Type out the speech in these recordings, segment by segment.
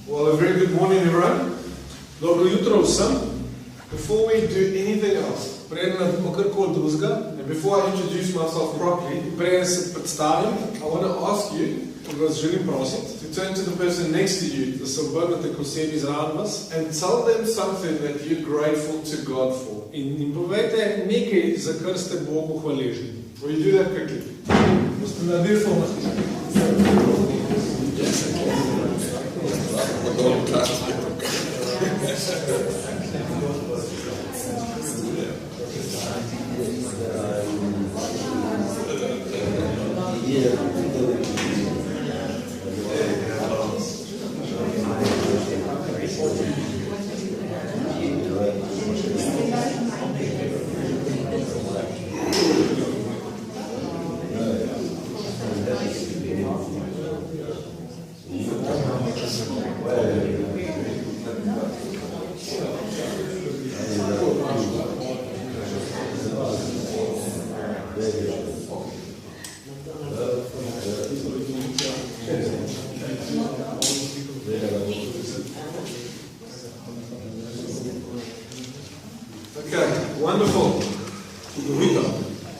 Well, a very good morning, everyone. Dobro jutro vsem. Before we do anything else, Preden naredimo karkoli drugega, and before I introduce myself properly, preden se predstavim, I want to ask you vas želim prositi, to turn to the person next to you da se obrnete k osebi zraven vas and tell them something that you're grateful to God for. in jim povejte nekaj, za kar ste Bogu hvaležni. Will you do that quickly? Boste naredili to na Okay, wonderful.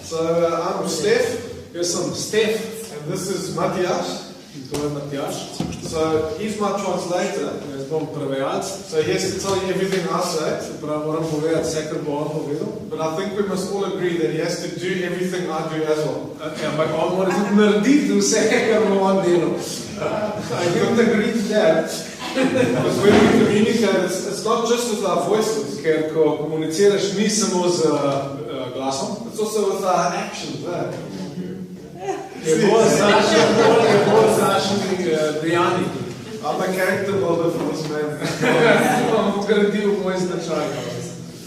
So I'm Steph, Jaz sem Stef and this is Matthias. in to je Matjaž. So he's my translator. Jaz bom prevajalc, So he has to tell you everything I say. se pravi moram povedati vse, kar bo on povedal. But I think we must all agree that he has to do everything I do as well. Ampak on mora tudi narediti vse, kar bo on delal. I don't agree to that. Because when we communicate, it's not just with our voices, Ker ko komuniciraš ni samo z glasom, it's also with our actions. je bolj z našimi dejanji. I'm a character builder for this man. Bom gradil moj značaj.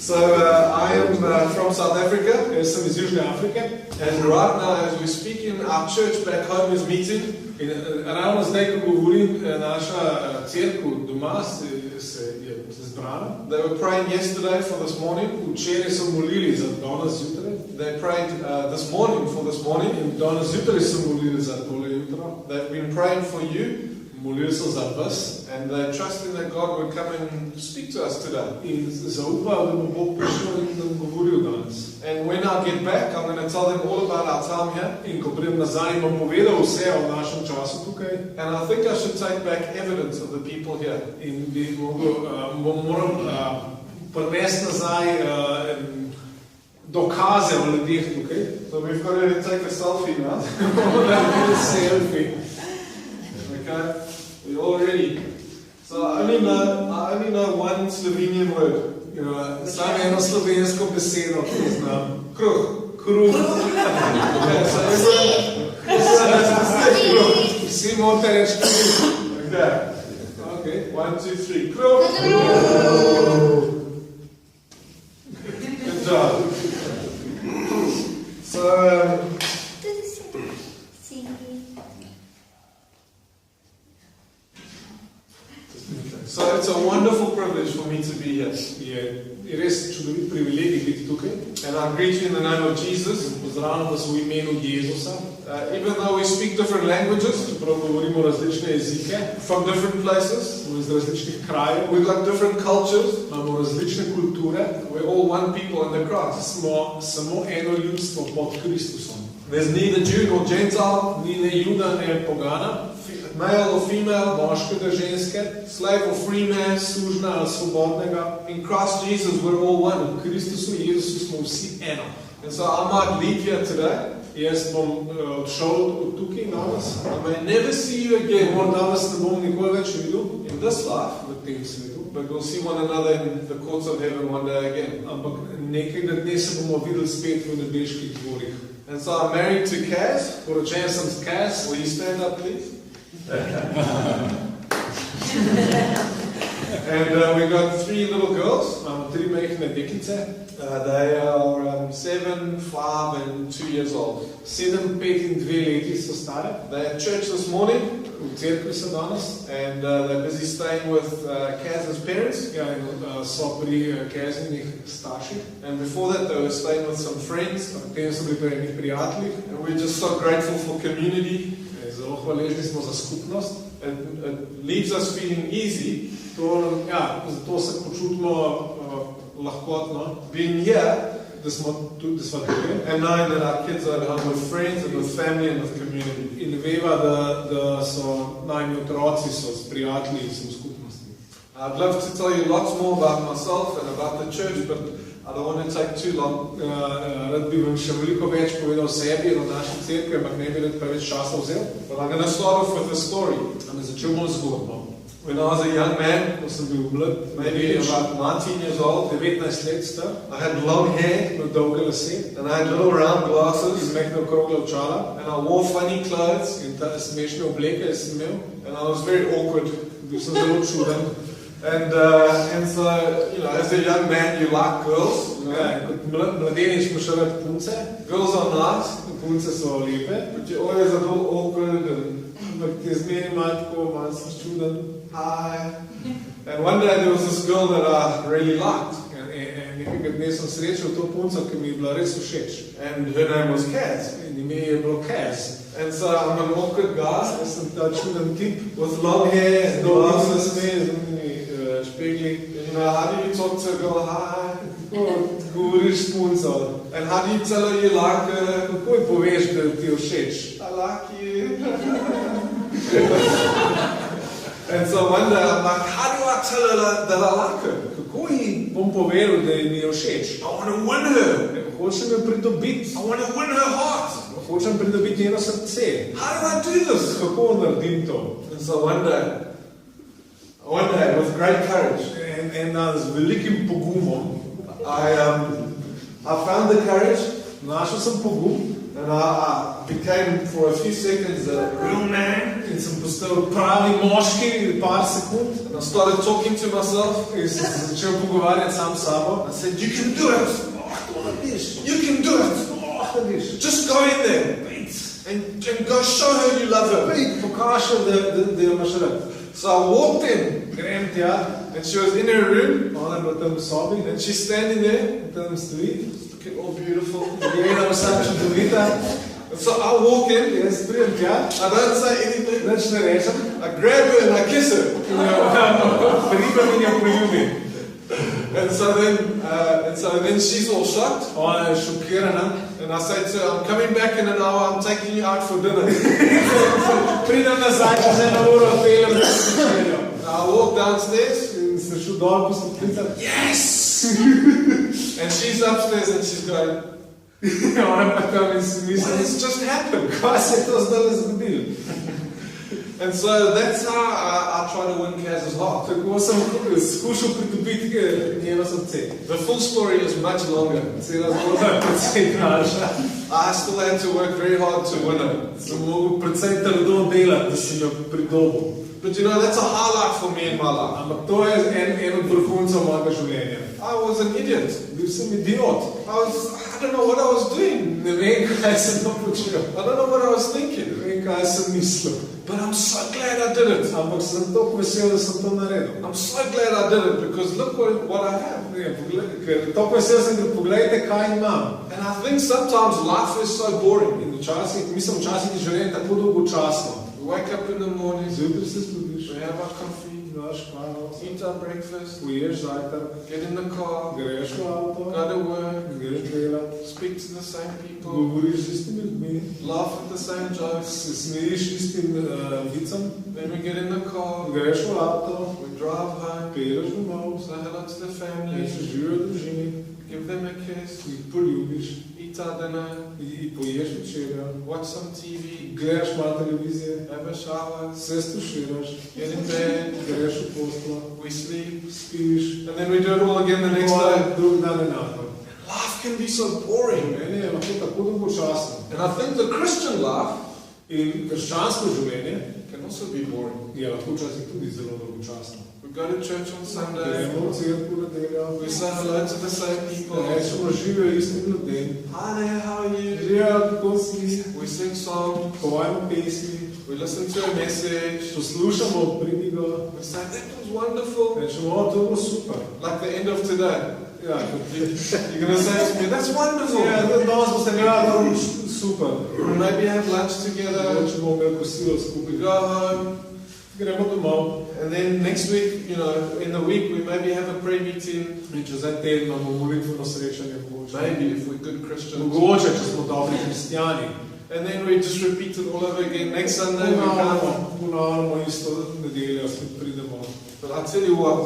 So I am from South Africa, Jaz sem iz Južne Afrike and right now as we're speaking, our church back home is meeting. in ravno zdaj, ko govorim, naša cerkev doma je zbrana. They were praying yesterday for this morning. Včeraj so molili za danes zjutraj They prayed this morning for this morning. in danes zjutraj so molili za tole jutro. They've been praying for you, Molili so za vas and they're trusting that God would come and speak to us today. in zaupajo, da bo Bog prišel in nam govoril danes. And when I get back, I'm going to tell them all about our time here. In ko pridem nazaj, bom povedal vse o našem času tukaj. And I think I should take back evidence of the people here. In bi moram prinesti nazaj dokaze o ljudeh tukaj. So we've got to take a selfie now. Bomo naredili selfie. Okay, we're all ready. So I only know one Slovenian word. Samo eno slovensko besedo poznam. Kruh. Kruh. Okay, so everyone say kruh. Vsi morate reči kruh. Okay. Okay. 1, 2, 3. Kruh. Good job. So it's a wonderful privilege for me to be here. Je res čudovit privilegij biti tukaj. And I greet you in the name of Jesus. Pozdravljam vas v imenu Jezusa. Even though we speak different languages Čeprav govorimo različne jezike, from different places, iz različnih krajev, we've got different cultures, imamo različne kulture, we're all one people in the Christ. smo samo eno ljudstvo pod Kristusom. There's neither Jew nor Gentile, Ni ne Juda, ne pogana, male or female, moškega, ženske, slave or free man. sužna ali svobodnega. In Christ Jesus, we're all one. V Kristusu Jezusu smo vsi eno. And so I might leave here today. Jaz bom odšel od tukaj danes. I may never see you again Morda vas ne bom nikoli več videl in this life, v tem svetu, but we'll see one another in the courts of heaven one day again. ampak nekega dne se bomo videli spet v nebeških dvorih. And so I'm married to Kaz. Poročen sem s Kaz. Will you stand up, please? And we got 3 little girls. Imamo 3 majhne deklice, They are 7, 5, and 2 years old. 7, 5 in 2 leti so stare. They're at church this morning, V cerkvi so danes. and they're busy staying with Kaz's parents. Ja, in so pri Kazinih starših. And before that, they were staying with some friends. Potem so bili pri enih prijateljih. And we're just so grateful for community. zelo hvaležni smo za skupnost. It leaves us feeling easy Zato se počutimo lahkotno, being here da smo tukaj, and knowing that our kids are at home with friends and with family and with community. in veva, da so najni otroci so s prijatelji in so v skupnosti. I'd love to tell you lots more about myself and about the church, but I don't want to take too long. Rad bi vam še veliko več povedal o sebi in o naši cerkvi, ampak ne bi rad preveč časa vzel. But I'm going to start off with a story. Ampak začel bom zgodbo. When I was a young man, Ko sem bil mlad, maybe about 19 years old, 19 let star, I had long hair imel dolge lase, and I had little round in glasses mehne okrogle očala and I wore funny clothes in ta smešne obleke sem imel. and I was very awkward. Bil sem zelo čuden. And so, you know, as a young man, you like girls. Ja, kot mladenič imaš rad punce, Girls are nice, punce so lepe, but you're always a little awkward and ampak te zmeri malo tako, malo sem čuden. hi. And one day there was this girl that I really liked, Nekega dne sem srečal to punco, ki mi je bila res všeč. and her name was Kaz. In ime je bilo Kaz. And so I'm an awkward guy Jaz sem ta čuden tip, with long hair and dolgo glasses. se sme, z unimi špegli. You know, how do you talk to a girl? Hi. Kako govoriš s punco? And how do you tell her you like her? Kako ji poveš, da ti je všeč? I like you. And so one day I'm like, how do I tell her that I like her? Kako ji bom povedal, da mi je všeč? I want to win her. Hočem jo pridobiti. I want to win her heart. Hočem pridobiti njeno srce. How do I do this? Kako naredim to? And so one day, with great courage, En dan z velikim pogumom, I found the courage, našel sem pogum and I became for a few seconds a real man. in sem postal pravi moški par sekund And I started talking to myself. in sem se začel pogovarjati sam s sabo. I said, you can do it. You can do it. Just go in there and go show her you love her. Pokaži, da jo imaš rad. So I walked in, Grem tja, and she was in her room, ona je bila tam v sobi, and she's standing there, tam stoji, looking all beautiful. gleda vsa čudovita. And so I walk in, Jaz pridem tja, I don't say anything. nič ne rečem, I grab her and I kiss her. in jo pribam in jo poljubim. And so then she's all shocked. Ona je šokirana. And I say to her, I'm coming back in an hour, I'm taking you out for dinner. Pridem nazaj, čez eno uro peljem na večerjo. I walk downstairs, In sem šel dol po stopnicah. yes! And she's upstairs and she's going, Ona pa tam in si what misli, has just happened? kaj se je to zdaj zgodilo? And so that's how I try to win Kaz's heart. Tako sem skušal pridobiti njeno srce. The full story is much longer. Cela zgodba je precej daljša. I still had to work very hard to win her. Sem mogel precej trdo delati, da sem jo pridobil. But you know, that's a highlight for me in my life. Ampak to je en od vrhuncev mojega življenja. I was an idiot. Bil sem idiot. I don't know what I was doing. Ne vem, kaj sem to počel. I don't know what I was thinking. Ne vem, kaj sem mislil. But I'm so glad I did it. Ampak sem tako vesel, da sem to naredil. I'm so glad I did it because look what I have. Ker tako vesel sem, ker pogledajte, kaj imam. And I think sometimes life is so boring. In včasih je življenje tako dolgočasno. We wake up in the morning, Zjutraj se zbudiš, we have our coffee, daš kavo, eat our breakfast, poješ zajtrk, get in the car, greš v avto, go to work, greš delat, speak to the same people, govoriš z istimi ljudmi, laugh at the same jokes. se smejiš istim vicam, Then we get in the car, greš v avto, we drive home, peleš domov, say hello to the family, rečeš živijo družini, give them a kiss, jih poljubiš, eat our dinner, jih poješ večerjo, watch some TV, gledaš malo televizije, have a shower, se stuširaš, get in bed, greš v poslo, we sleep, spiš, and then we do it all again the next day. drug dan enako. Life can be so boring. Meni je lahko tako dolgočasno. And I think the Christian life In krščansko življenje can also be boring. je lahko včasih tudi zelo dolgočasno. We go to church on Sunday, Gremo v cerkev v nedeljo, we say hello to the same people. rečemo živijo istim ljudem, Hi there, how are you? živijo kako si, We sing songs, povajmo pesmi, we listen to a message, poslušamo pridigo, we say that was wonderful, rečemo, o, to je bilo super. like the end of today. Ja, You're going to say to me, that's wonderful. danes boste gledali, super. We maybe have lunch together, Če bomo imeli kosilo skupaj, go home, gremo domov. and then next week, in the week, we maybe have a prayer meeting. In čez en teden imamo molitveno srečanje. Maybe if we're good Christians. Mogoče, če smo dobri kristijani. And then we just repeat it all over again. Next Sunday we come. Ponavljamo isto nedeljo, spet pridemo. But I tell you what,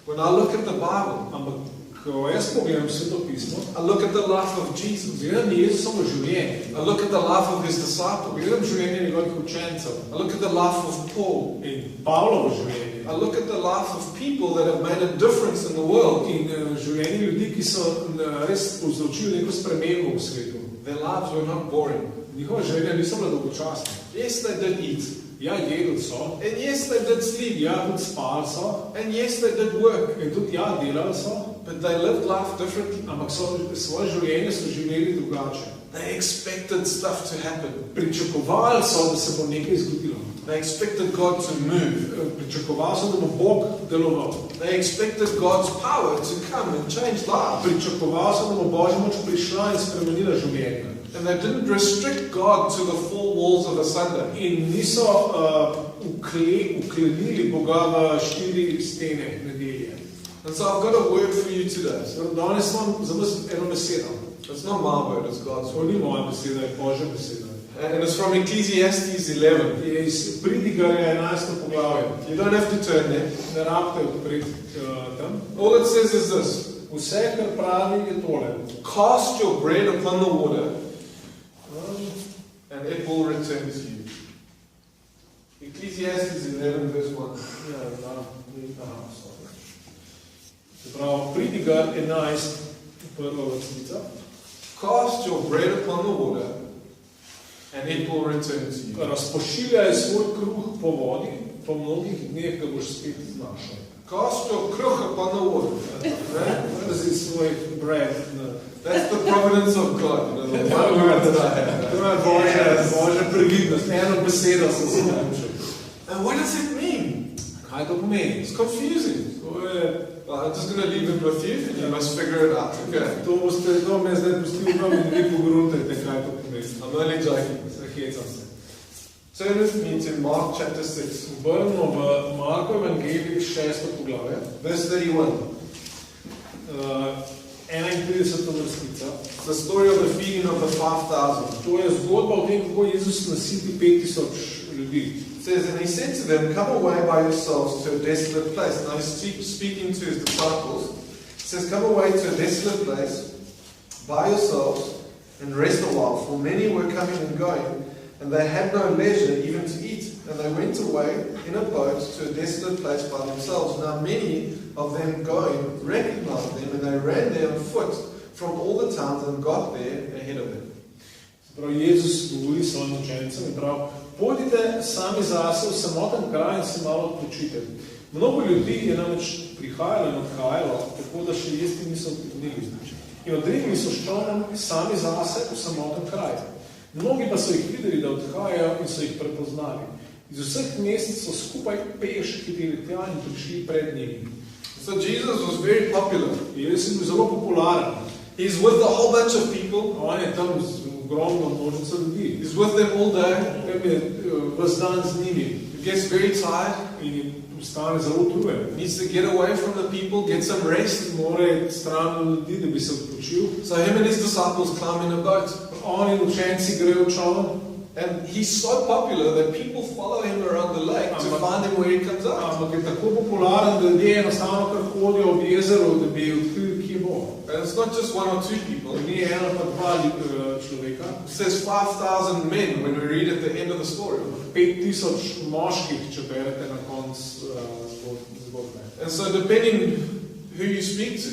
when I look at the Bible, Ampak, ko jaz pogledam Sveto pismo, I look at the life of Jesus. gledam Jezusovo življenje, I look at the life of his disciples. gledam življenje njegovih učencev I look at the life of Paul. in Pavlovo življenje. I look at the life of people that have made a difference in the world. In življenje ljudi, ki so res povzročili neko spremembo v svetu. Their lives were not boring. Njihova življenja niso bila dolgočasna. Yes, they did eat. Ja, jedli so, And yes, they did sleep. ja, tudi spali so, And yes, they did work. in tudi ja, delali so, But they lived life differently. ampak svoje življenje so živeli drugače. They expected stuff to happen. Pričakovali so, da se bo nekaj zgodilo. They expected God to move. Pričakovali so, da bo Bog deloval. They expected God's power to come and change lives. Pričakovali so, da bo Božja moč prišla in spremenila življenje. And they didn't restrict God to the four walls of a Sunday. In niso uklenili Boga v 4 stene nedelje. And so I've got a word for you today. Danes imam za vas eno besedo. It's not my word, it's God's To word. ni moja beseda, je Božja beseda. And it's from Ecclesiastes 11. Je iz Pridigarja 11. poglavje. You don't have to turn there. Ne rabite odpreti tam. All it says is this. Vse, kar pravi, je tole. Cast your bread upon the water, and it will return to you. Ecclesiastes 11 verse 1. Se pravi, Pridigar 11, prva vrstica. Cast your bread upon the water, and it will return to you. Razpošiljaj svoj kruh po vodi, po mnogih dneh ga boš spet znašel. Cast your kruh upon the water. Razi svoj bread. That's the providence of God. The one word that I have. To je Božja previdnost. Eno besedo sem se naučil. And what does it mean? Kaj to pomeni? It's confusing. To je... I'm just going to leave it with you, and you must figure it out. Okay. To me zdaj pustil vam in vi pogruntajte, kaj to pomeni. I'm only joking. Zahecam se. Turn with me to Mark chapter 6, Obrnimo v Marko evangeliji 6. poglavje. verse 31. 31. vrstica. The story of the feeding of the 5,000. To je zgodba o tem, kako Jezus nasiti 5000 ljudi. It says, and he said to them, come away by yourselves to a desolate place. Now he's speaking to his disciples. He says, come away to a desolate place by yourselves and rest a while, for many were coming and going, and they had no leisure even to eat. And they went away in a boat to a desolate place by themselves. Now many of them going recognized them, and they ran there on foot from all the towns and got there ahead of them. Prav Jezus govori svojim učencem in prav, pojdite sami zase v samoten kraj in se malo odpočite. Mnogo ljudi je namreč prihajalo in odhajalo, tako da še jesti niso imeli. In odrinili so ščonom sami zase v samoten kraj. Mnogi pa so jih videli, da odhajajo in so jih prepoznali. Iz vseh mest so skupaj peš hiteli tja in prišli pred njimi. So Jesus was very popular. Jezus je bil zelo popularen. He's with a whole bunch of people. On je tam z ogromno množico ljudi. He's with them all day. Tam je ves dan z njimi. He gets very tired. In ostane zelo utrujen. Needs to get away from the people, get some rest. Mora iti stran od ljudi, da bi se odpočil. So him and his disciples climb in a boat. On in učenci grejo v čoln. And he's so popular that people follow him around the lake to find him where he comes out. Ampak je tako popularen, da ljudje enostavno kar hodijo ob jezeru, da bi odkrili, kje bo. And it's not just one or two people. Ni eno pa dva človeka. It says 5,000 men when we read at the end of the story. 5000 moških, če berete na koncu zgodbe. And so depending who you speak to,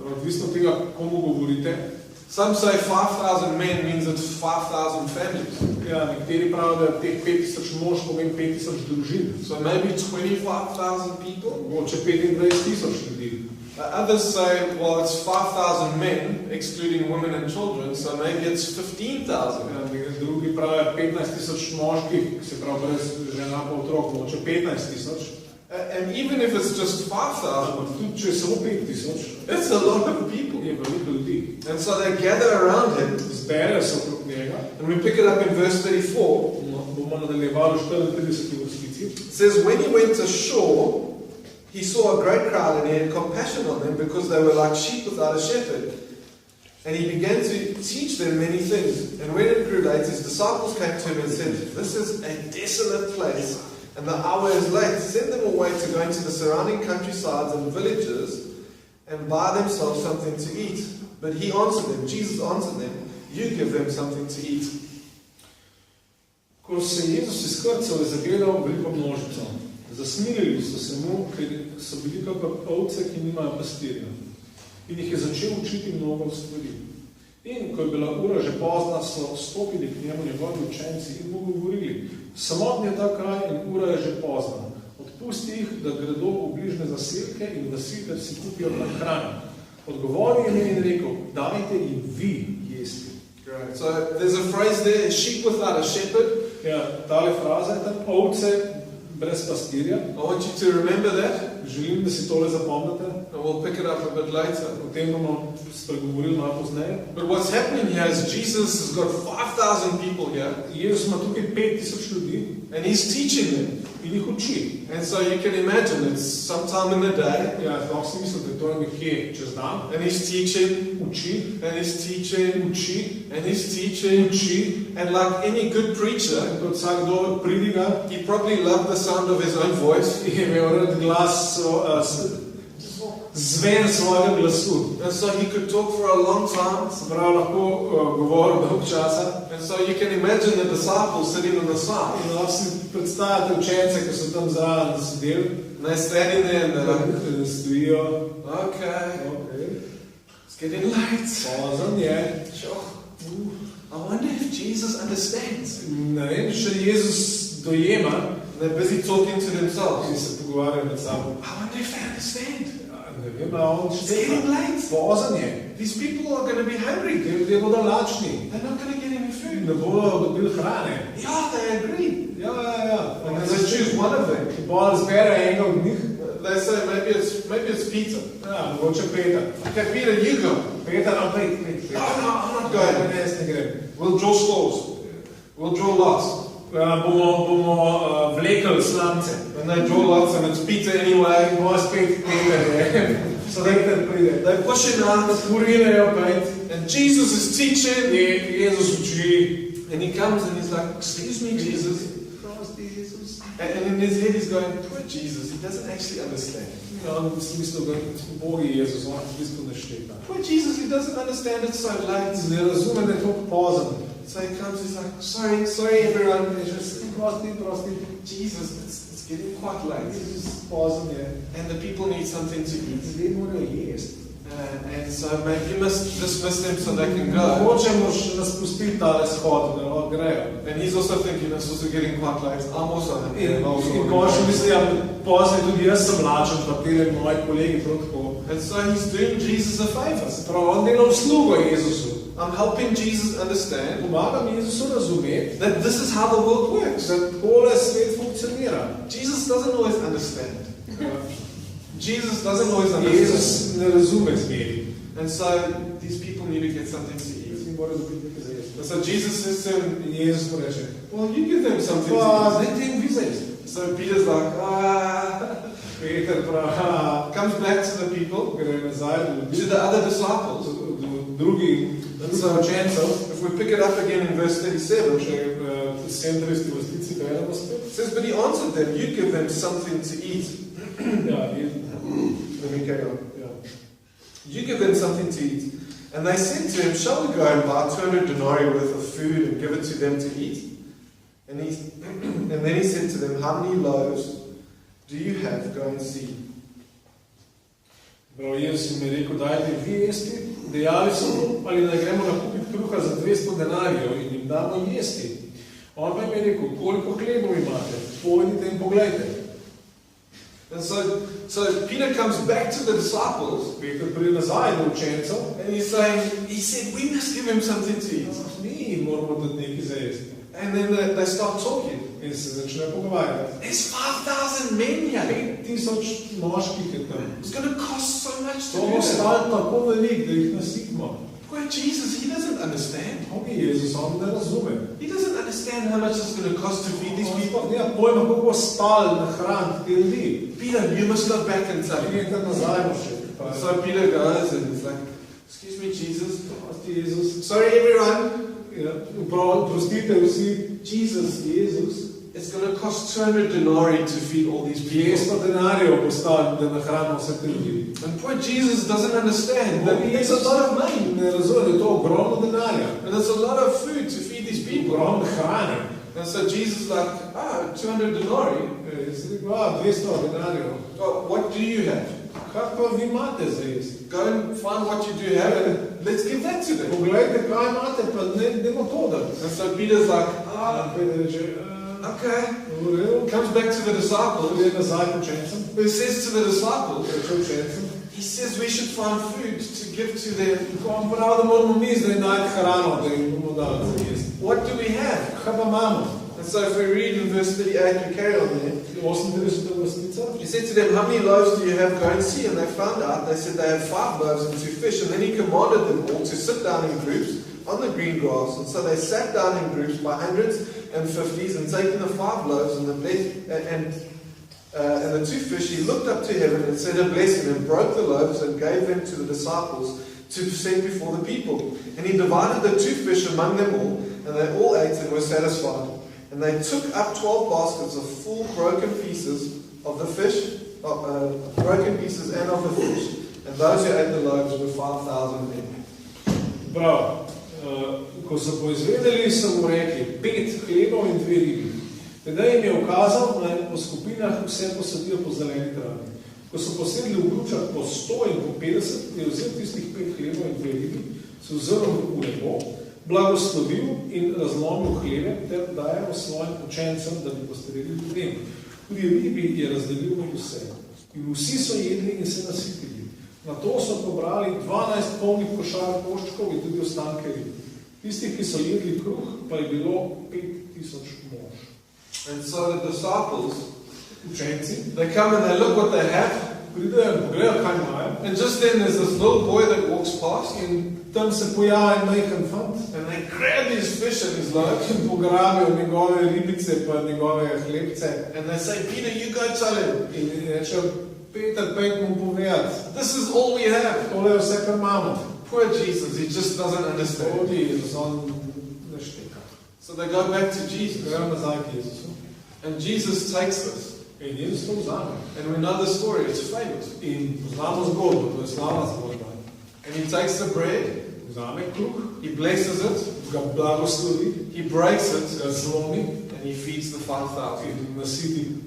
odvisno tega, komu govorite, some say 5,000 men means it's 5,000 families. Ja, nekateri pravijo, da teh 5000 mož pomeni 5000 družin. So maybe 25,000 people. Mogoče 25,000 ljudi. Others say, well, it's 5,000 men, excluding women and children, so maybe it's 15,000. Ja, drugi pravijo 15,000 moških, se pravi brez žena pa otrok, mogoče 15,000. And even if it's just 5,000, tudi če je samo 5,000, it's a lot of people. Je veliko ljudi. And so they gather around him. Zberejo se okrog njega. And And we pick it up in verse 34. Bomo nadaljevali v 34. vrstici. It says, when he went ashore, he saw a great crowd and he had compassion on them because they were like sheep without a shepherd. And he began to teach them many things. And when it grew late, his disciples came to him and said, this is a desolate place, and the hour is late. Send them away to go into the surrounding countrysides and villages and buy themselves something to eat. But he answered them, Jesus answered them, you give them something to eat. Ko se je Jezus izkrcal, je zagledal veliko množico. Zasmilili so se mu, ker so bili kakor ovce, ki nimajo pastirja. In jih je začel učiti mnogo stvari. In ko je bila ura že pozna, so stopili k njemu njegovi učenci in mu govorili, samotni je ta kraj in ura je že pozna. Odpusti jih, da gredo v bližne zaselke in vasi, da si kupijo tam hrano. Odgovoril je in rekel, dajte jim vi jesti. Right. So there's a phrase there, sheep without a shepherd. Ja, tale fraza je tam, ovce brez pastirja. I want you to remember that. Želim, da si tole zapomnite. And we'll pick it up a bit later. O tem bomo spregovorili malo pozneje. But what's happening here is Jesus has got 5,000 people here. Jezus ima tukaj 5,000 ljudi. And he's teaching them. In jih uči. And so you can imagine it's sometime in the day. Ja, lahko si mislite, to je nekje čez dan. And he's teaching. Uči. And he's teaching. Uči. And he's teaching. Uči. And like any good preacher, Kot vsakdo pridiga, he probably loved the sound of his own voice. je imel rad glas, zven svojega glasu. And so he could talk for a long time. Se pravi, lahko govoril dolg časa. And so you can imagine the disciples sitting on the side. In lahko si predstavljate učence, ki so tam zraven sedeli. And they're standing there and they're like, stojijo. okay, it's getting late. Pozan je. Sure. I wonder if Jesus understands. Ne vem, če Jezus dojema. They're busy talking to themselves. In se pogovarjajo med sabo. I wonder if they understand. Ne vem, a on It's getting late. Pozan je. These people are going to be hungry. Te ljudje bodo lačni. They're not going to get any food. Ne bodo dobili hrane. Yeah, they agree. Ja. And they choose one of them. Bolj zbere enega od njih. They say maybe it's Peter. Ja, mogoče Peter. Okay, Peter, you go. Peter, pej. No, I'm not going. Ne, jaz ne grem. We'll draw straws. We'll draw lots. Bomo vlekli slamce. And they draw lots and it's Peter anyway. Bomo spet Peter. So Peter pride. They push him out. Urinejo pet. And Jesus is teaching. Jezus uči. And he comes and he's like, excuse me, Jesus. And in his head he's going, poor Jesus, he doesn't actually understand. On si mislil, da Bogi Jezus, on v bistvu ne šteka. Poor Jesus, he doesn't understand it's so late. Ne razume, da je to pozno. So he comes, he's like, sorry everyone. Prosti. Jesus, it's getting quite late. Jezus pozno je. And the people need something to eat. Ljudje morajo jesti. And so maybe you must dismiss them so they can go. Hočemo še razpustiti tale shod, da lahko grejo. And he's also thinking, it's also getting quite late. I'm also hungry. In končno misli, ja, pozno tudi jaz sem lačen, pa tele moji kolegi prav tako. And so he's doing Jesus a favor. Se pravi, on dela uslugo Jezusu. I'm helping Jesus understand Pomagam Jezusu razumeti, that this is how the world works. da takole svet funkcionira. Jesus doesn't always understand. Jesus doesn't always understand. Jezus ne razume zmeri. And so these people need to get something to eat. Vsi morajo dobiti nekaj za jesti. And so Jesus says to him, In Jezus mu reče, well, you give them something to pa eat. dajte jim vi za jesti. So Peter's like, Peter pravi, comes back to the people, gre nazaj do to ljudi, the other disciples. do drugih učencev. If we pick it up again in verse 37, Če 37. vrstici beremo spet. it says, but he answered them, you give them something to eat. Ja, Let me carry on. ja. You give them something to eat. And they said to him, shall we go and buy 200 denarii worth of food and give it to them to eat? And then he said to them, how many loaves do you have? Go and see. Prav Jezus jim je rekel, dajte vi jesti. Dejali so mu, ali naj gremo nakupiti kruha za 200 denarjev in jim damo jesti. On pa jim je rekel, koliko hlebov imate? Pojdite in poglejte. And so Peter comes back to the disciples Peter pride nazaj do učencev. and he said, we must give him something to eat. Mi moramo dati nekaj za jesti. And then they start talking. In se začne pogovarjati. There's 5,000 men here. 5,000 moških je tam. It's going to cost so much to To do bo that. stalo tako veliko, da jih nasitimo. Poor Jesus, he doesn't understand. Bogi Jezus, on ne razume. He doesn't understand how much it's going to cost to feed these people. On nema pojma, koliko stali nahraniti te ljudi. Peter, you must go back and tell him. Nekaj nazaj še. So Peter goes and he's like, excuse me, Jesus. Jezus. Sorry, everyone. Prostite vsi, Jezus. It's going to cost 200 denarii to feed all these people. 200 denarjev bo stalo, da nahranimo vse te ljudi. And poor Jesus doesn't understand that it's a lot of money. Ne razume, da je to ogromno denarja. And it's a lot of food to feed these people. Ogromno hrane. And so Jesus is like, 200 denarii. Si rekel, 200 denarjev. Oh, what do you have? Kaj pa vi imate za jesti? Go and find what you do have and let's give that to them. Poglejte, kaj imate, pa dajmo to dati. And so Peter's like, Peter reče, okay. Comes back to the disciples. He says to the disciples, he says we should find food to give to them. What do we have? And so if we read in verse 38, we carry on there. He said to them, how many loaves do you have? Go and see. And they found out. They said they have 5 loaves and 2 fish. And then he commanded them all to sit down in groups on the green grass. And so they sat down in groups by hundreds and 50s, and taking the 5 loaves and the 2 fish, he looked up to heaven and said a blessing, and broke the loaves and gave them to the disciples to set before the people. And he divided the 2 fish among them all, and they all ate and were satisfied. And they took up 12 baskets of full broken pieces of the fish, broken pieces and of the fish. And those who ate the loaves were 5,000 men. Bravo. Ko so poizvedeli, so mu rekli 5 hlebov in 2 ribi. Tedaj jim je ukazal, naj po skupinah vse posadijo po zeleni travi. Ko so posedli v gručah po 100 in po 50, je vzel tistih 5 hlebov in 2 ribi, se vzrl v nebo, blagoslovil in razlomil hlebe, ter dajal svojim učencem, da bi postrelili ljudem. Tudi ribi je razdelil med vse. In vsi so jedli in se nasitili. Na to so pobrali 12 polnih košar koščkov in tudi ostanke rib. Tistih, ki so jedli kruh, pa je bilo 5000 mož. And so the disciples, učenci, they come and they look what they have. Pridejo in pogledajo, kaj imajo. And just then there's this little boy that walks past. In tam se pojavi majhen fant. And they grab his fish and his loaves. In pograbijo njegove ribice pa njegove hlebce. And they say, Peter, you go tell him. In rečejo, Peter, pejte mu povedati. This is all we have. Tole je vse, kar imamo. Poor Jesus, he just doesn't understand. So they go back to Jesus. And Jesus takes this. And we know the story, it's famous. And he takes the bread, he blesses it, he breaks it, and he feeds the 5,000.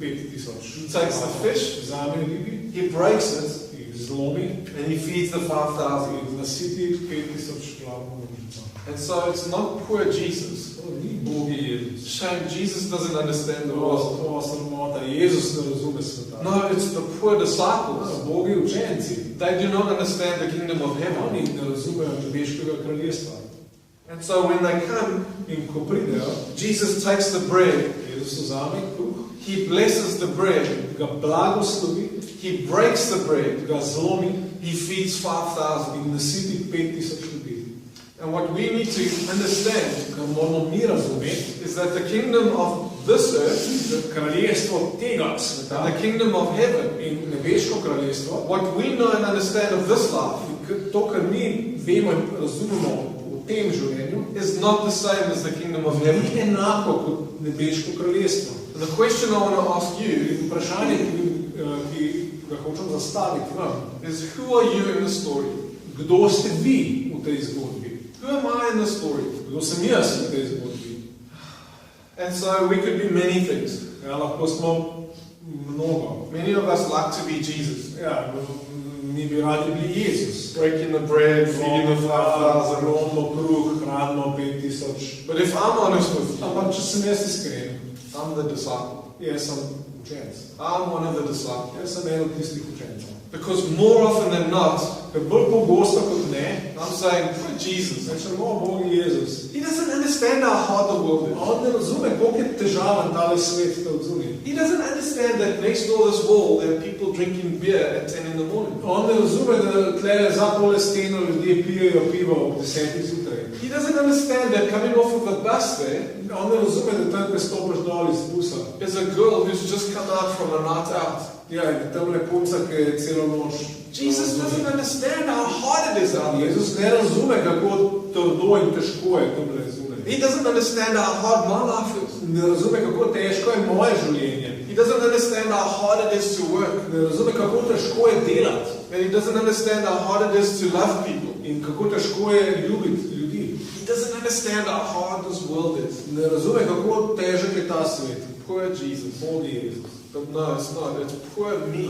He takes the fish, he breaks it, and he feeds the 5,000. And so it's not poor Jesus. Shame, Jesus doesn't understand the world. No, it's the poor disciples. They do not understand the kingdom of heaven. And so when they come, Jesus takes the bread, he blesses the bread, he breaks the bread, he feeds 5,000. And what we need to understand is that the kingdom of this earth and the kingdom of heaven, what we know and understand of this life, is not the same as the kingdom of heaven. And the question I want to ask you is, who are you in the story? Who am I in the story? And so we could be many things. Many of us like to be Jesus. Breaking the bread, feeding the 5,000. But if I'm honest with you, I'm the disciple. I'm one of the disciples. Because more often than not, I'm saying, poor Jesus. He doesn't understand understand how hard the world is. On ne razume, koliko je težaven tale svet ta odzunaj. He doesn't understand that next door this wall there are people drinking beer at 10 in the morning. On ne razume, da tle za tole steno ljudje pijejo pivo ob 10 zjutraj. He doesn't understand that coming off of the bus there On ne razume, da tam, ko stopiš dol iz busa, is a girl who's just come out from a night out. ja, in tam punca, ki je celo noč. Jesus doesn't understand how hard it is out there. Jezus ne razume, kako trdo in težko je tam zunaj. He doesn't understand how hard my life is. Ne razume, kako težko je moje življenje. He doesn't understand how hard it is to work. Ne razume, kako težko je delati. And he doesn't understand how hard it is to love people. In kako težko je ljubiti ljudi. He doesn't understand how hard this world is. Ne razume, kako težek je ta svet. Poor Jesus. Bog je Jezus. But no, it's not. It's poor me.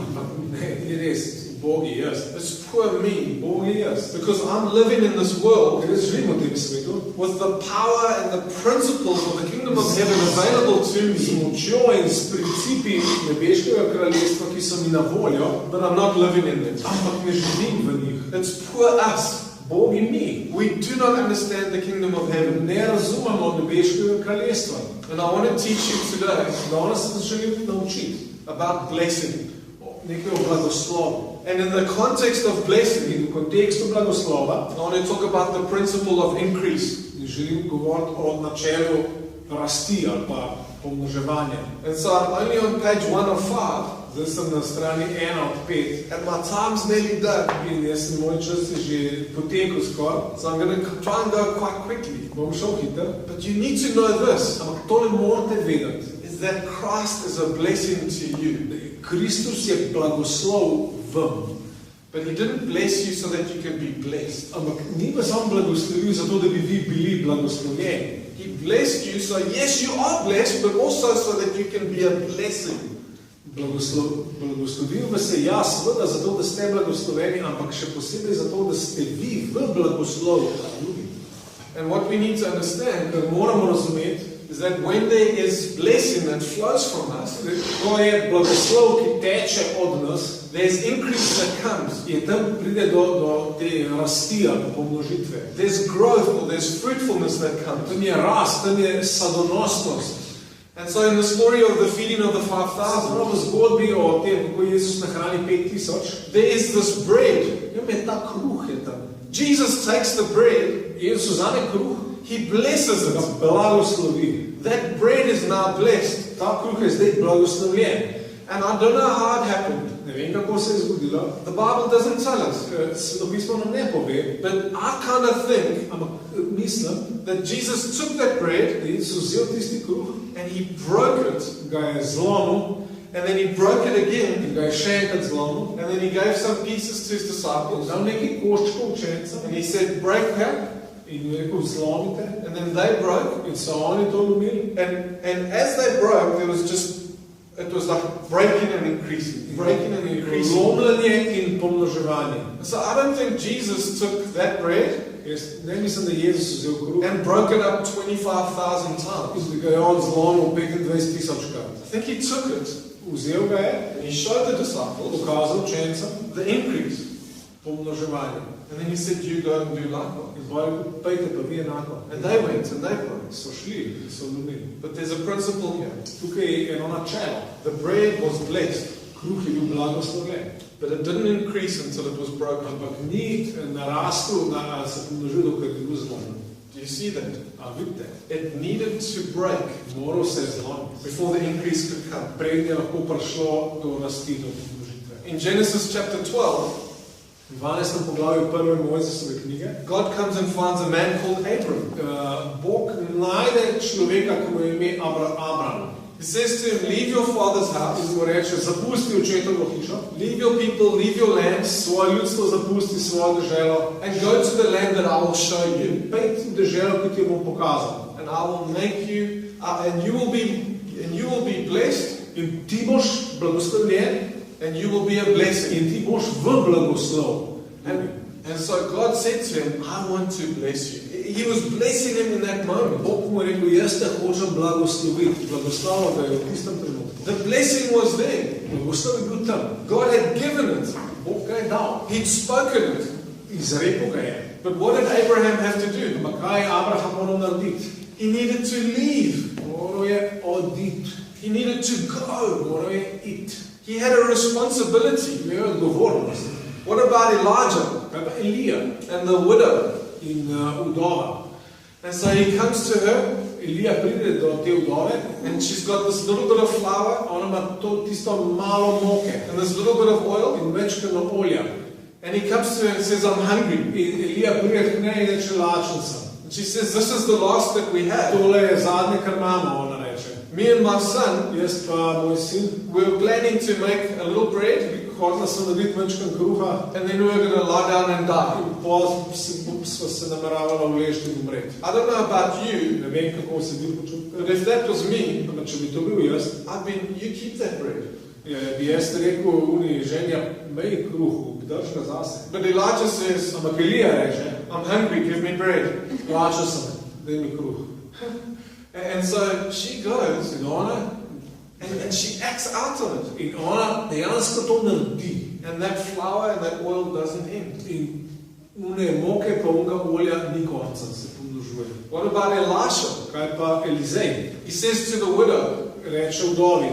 Ne, ni res. Bog je jaz. It's poor me. Bog je jaz. Because I'm living in this world Ker jaz živim v tem svetu, with the power and the principles of the kingdom of heaven available to s me, močjo in s principi nebeškega kraljestva, ki so mi na voljo, but I'm not living in them. ampak ne živim v njih. It's poor us. Bog in mi. We do not understand the kingdom of heaven. Ne razumemo nebeškega kraljestva. And I want to teach you today Danes se želim naučiti about blessing. nekaj o blagoslovu. And in the context of blessing, In v kontekstu blagoslova I want to talk about the principle of increase. želim govoriti o načelu rasti ali pa pomnoževanja. And so I'm only on page 1 of 5, Zdaj sem na strani 1 od 5 and my time's nearly done. in jaz sem moj čas je že potekel skoraj. So I'm going to try and go quite quickly. Bom šel hiter. But you need to know this, Ampak tole morate vedeti. is that Christ is a blessing to you. Kristus je blagoslov vam. But he didn't bless you so that you can be blessed. Ampak ni vas on blagoslovil zato, da bi vi bili blagoslovljeni. He blessed you so yes, you are blessed, but also so that you can be a blessing. Blagoslovil vas je seveda zato, da ste blagosloveni, ampak še posebej zato, da ste vi v blagoslovu drugim. And what we need to understand Kar moramo razumeti, is that when there is blessing that flows from us, ko je blagoslov, ki teče od nas, there's increase that comes. je tam pride do te rasti ali pomnožitve. There's growth or there's fruitfulness that comes. Tam je rast, tam je sadonosnost. And so in the story of the feeding of the 5,000, V zgodbi o tem, kako Jezus nahrani 5,000, there is this bread. tam je ta kruh je tam. Jesus takes the bread, Jezus vzame kruh, he blesses ga it. blagoslovi. That bread is now blessed. Ta kruh je zdaj blagoslovljen. And I don't know how it happened. Ne vem, kako se je zgodilo. The Bible doesn't tell us. Svetopismo nam ne pove, But I kind of think ampak mislim, that Jesus took that bread da je Jezus vzel tisti kruh, and he broke it. ga je zlomil And then he broke it again. in ga je še enkrat zlomil, And then he gave some pieces to his disciples. dal nekaj koščkov učencem And he said, break that. in je rekel, zlomite. And then they broke. In so oni to lomili. And as they broke, there was just, it was like breaking and increasing. Breaking and increasing. Lomljenje in pomnoževanje. So I don't think Jesus took that bread Jaz ne mislim, da je Jezus vzel kruh and broke it up 25,000 times. in da ga je on zlomil 25,000krat. I think he took it Vzel ga je, and he showed the disciples pokazal učencem the increase. pomnoževanje. And then he said, you go and do likewise. In pa je rekel, pejte pa vi enako. And they went and they broke. So šli, so lomili. But there's a principle here. Tukaj je eno načelo. The bread was blessed, Kruh je bil blagoslovljen. but it didn't increase until it was broken. Ampak ni narastel, se pomnožil, dokaj je bil zlomljen. Do you see that? A vidite, It needed to break moral se je zlomiti. before the increase could come. Prej je lahko prišlo do rasti, do pomnožitve. In Genesis chapter 12, V 12. poglavju prve Mojzesove knjige God comes and finds a man called Abram. Bog najde človeka, ki mu je ime Abram. He says to him, leave your father's house, In mu reče, zapusti očetovo hišo, leave your people, leave your land, svoje ljudstvo zapusti, svojo deželo, and go to the land that I will show you. pejti v deželo, ki ti jo bom pokazal. And I will make you, and you will be blessed, In ti boš blagoslovljen and you will be a blessing. in ti boš v blagoslov. And so God said to him, I want to bless you. He was blessing him in that moment. Bog mu je rekel, jaz te hočem blagosloviti. Blagoslavil ga je v tistem trenutku. The blessing was there. Blagoslov je bil tam. God had given it. Bog ga je dal. He'd spoken it. Izrekel ga je. But what did Abraham have to do? Ampak kaj je Abraham moral narediti? He needed to leave. Moral je oditi. He needed to go. Moral je iti. He had a responsibility. Imel je odgovornost. What about Elijah Kaj pa Elija and the widow? in vdova? And so he comes to her, Elija pride do te vdove, and she's got this little bit of flour ona ima tisto malo moke and this little bit of oil. in večkrat olja. And he comes to her and says, I'm hungry. In Elija pride k njej in reče, lačen sem. And she says, this is the last that we have. Tole je zadnje, kar imamo, ona reče. Me and my son, Jaz pa moj sin, we were planning to make a little bread, hotela sem narediti večkrat kruha, and then we were going to lie down and die. in pol sva se nameravala vleči in umreti. I don't know about you, Ne vem, kako se vi but počutite, if that was me, ampak če bi to bil jaz, you keep that bread. bi jaz rekel uni ženja, mej kruh, drž ga zase. But Elijah says, Ampak Elija reče, I'm hungry, give me bread. lačen sem, daj mi kruh. And so she goes, In ona, and she acts out on it. in ona dejansko to naredi. And that flour and that oil doesn't end. In une moke pa unga olja ni konca, se pomnožuje. What about Elisha? Kaj pa Elizej? He says to the widow, Reče vdovi,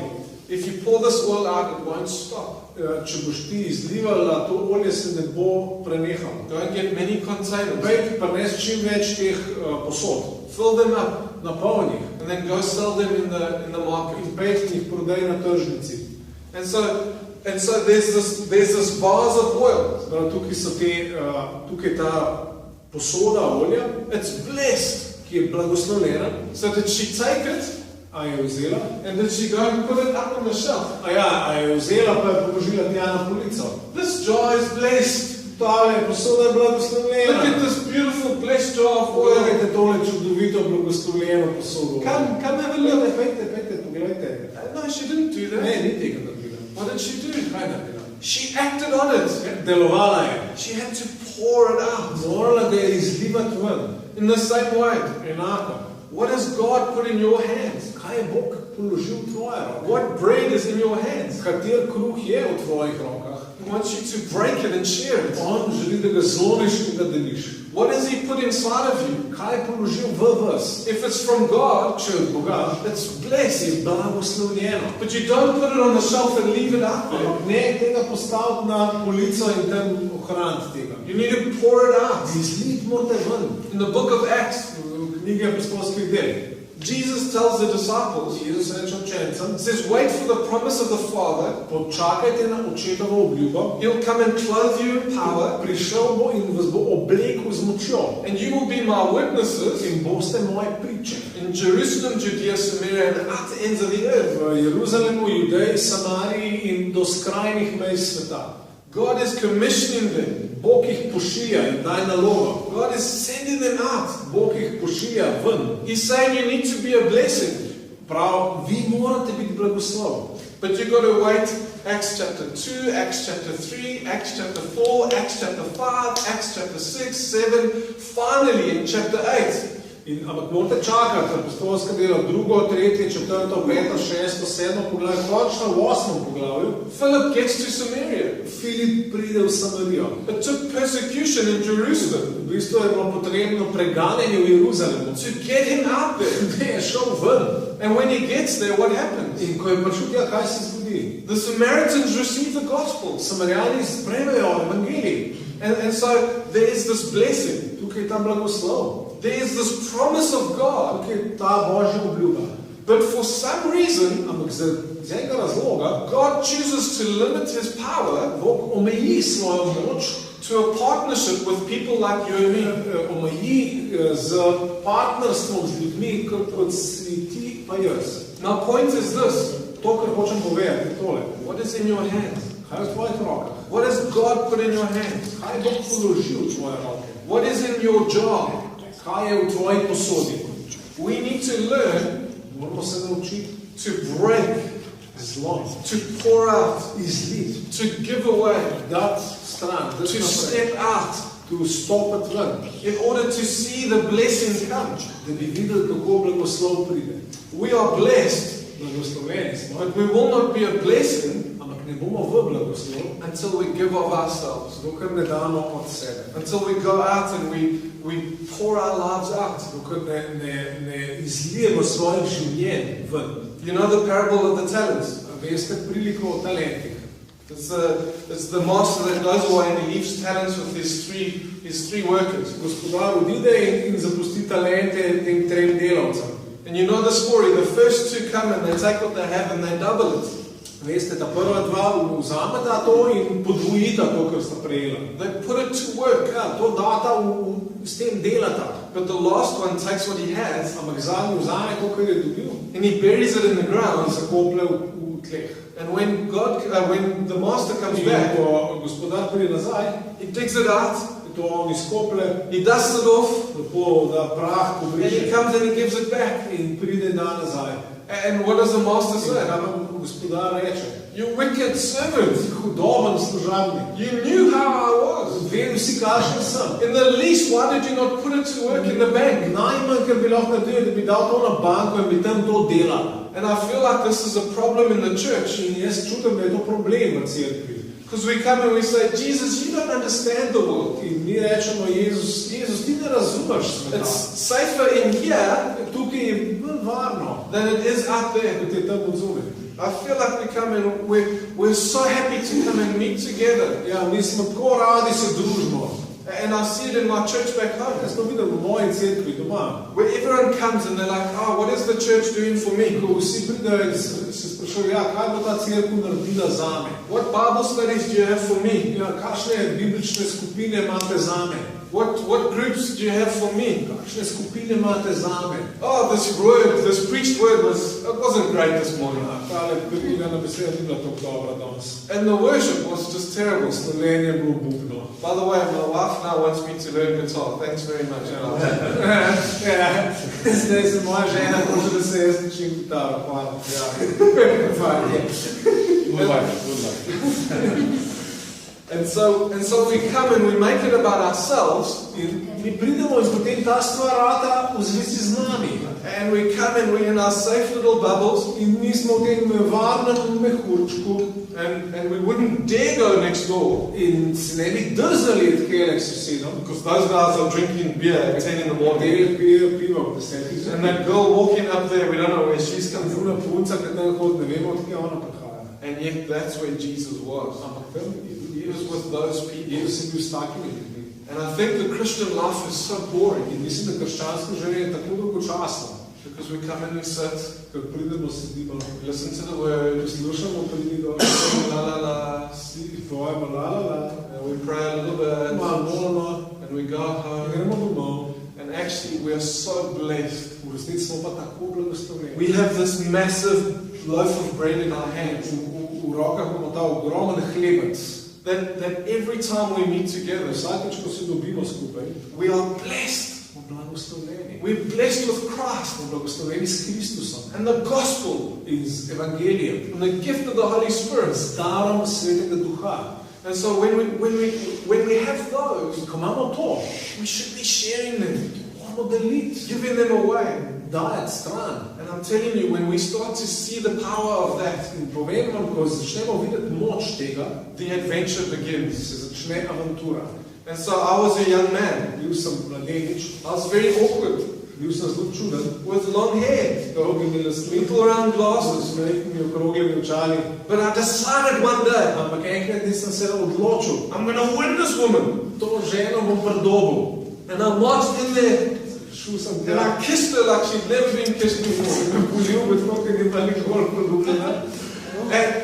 if you pour this oil out, it won't stop. če boš ti izlivala, to olje se ne bo prenehalo. Go and get many containers. Pej prines čim več teh posod, Fill them up. napolni jih And then go sell them in the market. in pej jih prodaj na tržnici. And so there's this vase of oil. Zdaj, tukaj so tukaj ta posoda olja, It's blessed. ki je blagoslovljena. So did she take it? A je vzela? And did she go and put it up on the shelf? A je vzela pa je položila tja na polico. This jar is blessed. Tale posoda je Look blagoslovljena. at this beautiful blessed jar of oil. Pogledajte tole čudovito blagoslovljeno posodo. Come have a look. Pejte, pogledajte. No, she didn't do Ne, that. ni tega naredila. What did she do? Kaj je naredila? She acted on it. Delovala je. She had to pour it out. Morala ga je izlivati ven. In the same way, Enako. what has God put in your hands? Kaj je Bog položil v tvoje roke? What bread is in your hands? Kater kruh je v tvojih rokah? He wants you to break it and share it. On želi, da ga zlomiš in ga deliš. What has He put inside of you? Kaj je položil v vas? If it's from God, Če je od Boga, it's blessed. je blagoslovljeno. But you don't put it on the shelf and leave it out there. Ampak ne tega postaviti na polico in tam ohraniti tega. You need to pour it out. Izliti morate ven. In the book of Acts, V knjigi apostolskih del. Jesus tells the disciples, Jezus reče učencem, says, wait for the promise of the Father. počakajte na očetovo obljubo, He'll come and clothe you in power, prišel bo in vas bo oblekel z močjo. and you will be my witnesses In boste moje priče. in Jerusalem, Judea, Samaria, and the outer ends of the earth. V Jeruzalemu, Judeji, Samariji in do skrajnih mej sveta. God is commissioning them. Bog jih pošilja in daj nalogo. God is sending them out. Bog jih pošilja ven. He's saying you need to be a blessing. Prav, vi morate biti blagoslov. But you've got to wait. Acts chapter 2, Acts chapter 3, Acts chapter 4, Acts chapter 5, Acts chapter 6, 7, finally in chapter 8. Ampak morate čakati, apostolska dela, 2., 3., 4., 5., 6., 7. poglavje, končno v 8. poglavju. Philip gets to Samaria. Filip pride v Samarijo. It took persecution in Jerusalem V bistvu je bilo potrebno preganjanje v Jeruzalemu. to get him out there. Ne je šel ven. And when he gets there, what happens? In ko je prišel tja, kaj se zgodi? The Samaritans receive the gospel. Samarijani sprejmejo evangelij. And so there is this blessing. Tukaj je ta blagoslov. There is this promise of God. Tukaj je ta Božja obljuba. But for some reason, Ampak z enega razloga God chooses to limit his power Bog omeji svojo moč, to a partnership with people like you and me. omeji z partnerstvom z ljudmi, kot si ti pa jaz. My point is this. To, kar hočem povedati, je tole. What is in your hands? Kaj je v tvojih rokah? What has God put in your hands? Kaj je Bog položil v tvoje roke? What is in your jar? Kaj je v tvoji posodi? We need to learn Moramo se naučiti to break, zlomiti, to pour out, izliti, to give away, dati stran, dati to naprej, step out tu stopiti ven, in order to see the blessing come. da bi videli, kako blagoslov pride. We are blessed, Blagosloveni smo, but we will not be a blessing ampak ne bomo v blagoslov, until we give of ourselves, dokler ne damo od sebe. until we go out and we pour our lives out. Dokler ne izlijemo svojih življenj ven. You know the parable of the talents? Veste priliko o talentih. It's the master that goes away and he leaves talents with his three workers. Gospodar odide in zapusti talente tem 3 delavcem. And you know the story, the first 2 come and they take what they have and they double it. Veste, ta prva 2 vzameta to in podvojita to, kar sta prejela. They put it to work. Ja, to data s tem delata. But the last one takes what he has Ampak zadnji vzame to, kar je dobil, and he buries it in the in ground. zakoplje v tleh. And when the master comes In back, ko gospodar pride nazaj, he digs it out, to on izkoplje, he dusts it off, lepo da prah and he pobriše comes and he gives it back. in pride da nazaj. And what does the master In say? kaj vam gospodar reče? You wicked servant, Hudoben služabnik. you knew how I was. Vem si, kakšen sem. In the least, why did you not put it to work in the bank? Najmanj, kar bi lahko naredil, da bi dal to na banko in bi tam to delal. And I feel like this is a problem in the church. In jaz čutim, da je to problem v cerkvi. Because we come and we say, Jesus, you don't understand the world. In mi rečemo, Jezus, ti ne razumeš sveta. It's safer in here Tukaj je bolj varno, than it is out there. kot je tam odzune. I feel like we come and we're so happy to come and meet together. Ja, mi smo tako radi se družimo. And I see it in my church back home. Jaz to vidim v moji cerkvi doma. Where everyone comes and they're like, oh, what is the church doing for me? Ko vsi pridejo in se sprašujejo, ja, kaj bo ta cerkev naredila zame? What Bible studies do you have for me? Ja, kakšne biblične skupine imate zame? What groups do you have for me? Kakšne skupine imate zame? Oh, this preached word wasn't great this morning. Tale predigana beseda ni bila tako dobra danes. And the worship was just terrible. Slovenje je bilo bubno. By the way, my wife now wants me to learn guitar. Thanks very much. Ja, zdaj se moja žena hoče, da se jaz učim gitaro. Hvala. Ja. Fajn je. Good life. And so we come and we make it about ourselves. In mi pridemo in potem ta stvar rata v zvezi z nami. And we come and we're in our safe little bubbles. In mi smo v tem varnem mehurčku. And we wouldn't dare go next door. In se ne bi drznali odkele k sosedom. Because those guys are drinking beer at 10 in the morning. Del pijejo pivo ob 10. And that girl walking up there, we don't know where she's come from. Zuna punca, ki tam hodi, ne vemo, odkje ona prihaja. And yet that's where Jesus was. Ampak tam He was with those people. Jezus je bil s takimi ljudmi. And I think the Christian life is so boring. In mislim, da krščansko življenje je tako dolgočasno. Because we come and we sit, Ker pridemo, sedimo, listen to the word, poslušamo pridigo, la la la, povemo la la la, and we pray a little bit, malo molimo, and we go home. gremo domov. And actually we are so blessed. V resnici smo pa tako blagoslovljeni. We have this massive loaf of bread in our hands. V rokah imamo ta ogromen hlebec. That every time we meet together, Vsakič, ko se dobimo skupaj, we are blessed. smo blagoslovljeni. We're blessed with Christ Smo blagoslovljeni s Kristusom and the gospel in z evangelijem, and the gift of the Holy Spirit. s darom Svetega Duha. And so when we have those, Ko imamo to, we should be sharing them, moramo deliti, giving them away. dajati stran. And I'm telling you, when we start to see the power of that, In povem vam, ko začnemo videti moč tega, the adventure begins. se začne avantura. And so I was a young man. Bil sem mladenič, I was very awkward, bil sem zelo čuden, with long hair, dolgimi lasmi, little round glasses. z velikimi okroglimi očali. But I decided one day, Ampak enkrat nisem se odločil, I'm going to win this woman. to ženo bom pridobil. And I marched in there, Šel sem and tja, I kissed her like she'd never been kissed before. poljubil, ker ni bila nikoli poljubljena.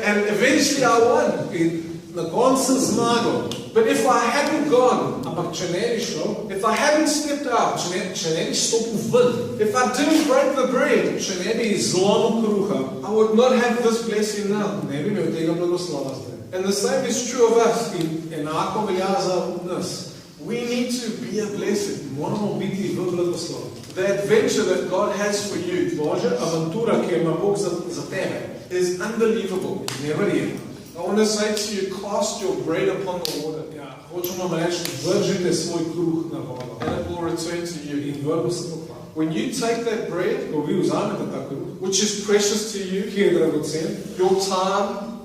And eventually I won. In na koncu sem zmagal. But if I hadn't gone, Ampak če ne bi šel, if I hadn't stepped out, če ne bi stopil ven, if I didn't break the bread, če ne bi zlomil kruha, I would not have this blessing now. ne bi imel tega blagoslova zdaj. And the same is true of us. In enako velja za nas. We need to be a blessing. Moramo biti v blagoslovu. The adventure that God has for you Božja avantura, ki jo ima Bog za tebe, is unbelievable. neverjetna. I want to say to you, cast your bread upon the water, Ja, hočemo vam reči, vržite svoj kruh na vodo and it will return to you. in vrbo se bo k vam. When you take that bread, Ko vi vzamete ta kruh, which is precious to you, ki je dragocen, your time,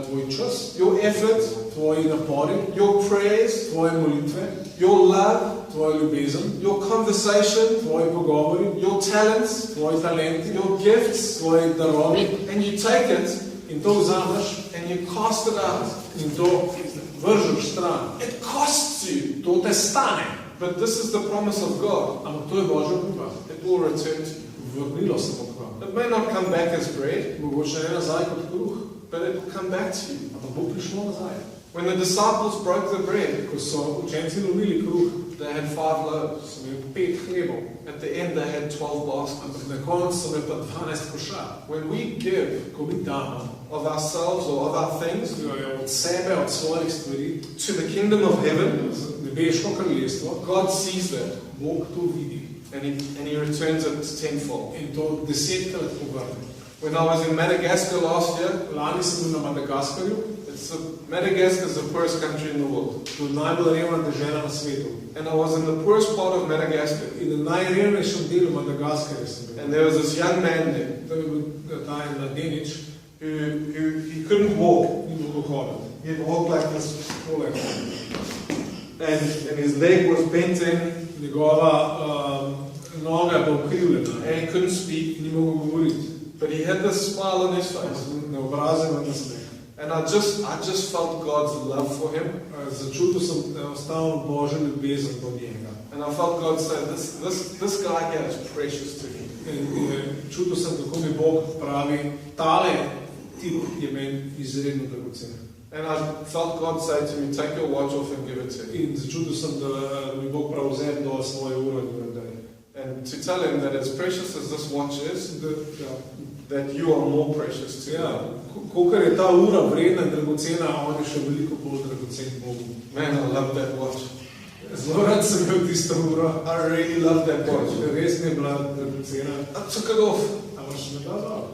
tvoj čas, your effort, tvoji napori, your prayers, tvoje molitve, your love, tvoja ljubezen, your conversation, tvoji pogovori, your talents, tvoji talenti, your gifts, tvoji darovi and you take it in to vzameš and you cast it out. in to vržeš stran. It costs you. To te stane. But this is the promise of God. Ampak to je Božja obljuba. It will return to you. Vrnilo se bo k vam. It may not come back as bread, Mogoče ne nazaj kot kruh, but it will come back to you. ampak bo prišlo nazaj. When the disciples broke the bread, Ko so učenci lovili kruh, they had 5 loaves. so imeli 5 hlebov, At the end, they had 12 baskets. ampak na koncu so imeli pa 12 košar. When we give Ko mi damo of ourselves or of our things od sebe, od svojih stvari, to the kingdom of heaven, nebeško kraljestvo, God sees that Bog to vidi and He returns it tenfold. in to 10-krat povrne. When I was in Madagascar last year, Lani sem bil na Madagaskarju, Madagascar is the poorest country in the world. to je najbolj revna dežela na svetu. And I was in the poorest part of Madagascar. In na najrevnejšem delu Madagaskarja sem bil. And there was this young man there Tam je bil ta en mladenič, who he couldn't walk. ni mogel hoditi. He'd walk like this, Tole. and his leg was bent in, Njegova noga je bila ukrivljena, and he couldn't speak. ni mogel govoriti. But he had this smile on his face, Na obrazu ima nasmeh. and I just felt God's love for him, Začutil sem enostavno Božjo ljubezen do njega. and I felt God say, "This guy here is precious to me." In čutil sem, kako mi Bog pravi, tale tip je meni izredno dragocen. And I felt God say to me, "Take your watch off and give it to him." In začutil sem, da mi Bog prav vzem do svoje uro in da je. And to tell him that as precious as this watch is, that you are more precious to Ja, him. kolikor je ta ura vredna in dragocena, on je še veliko bolj dragocen Bogu. Man, I love that watch. Zelo rad sem imel tisto uro. I really love that watch. Res mi je bila dragocena. I took it off. Ampak še me da dal.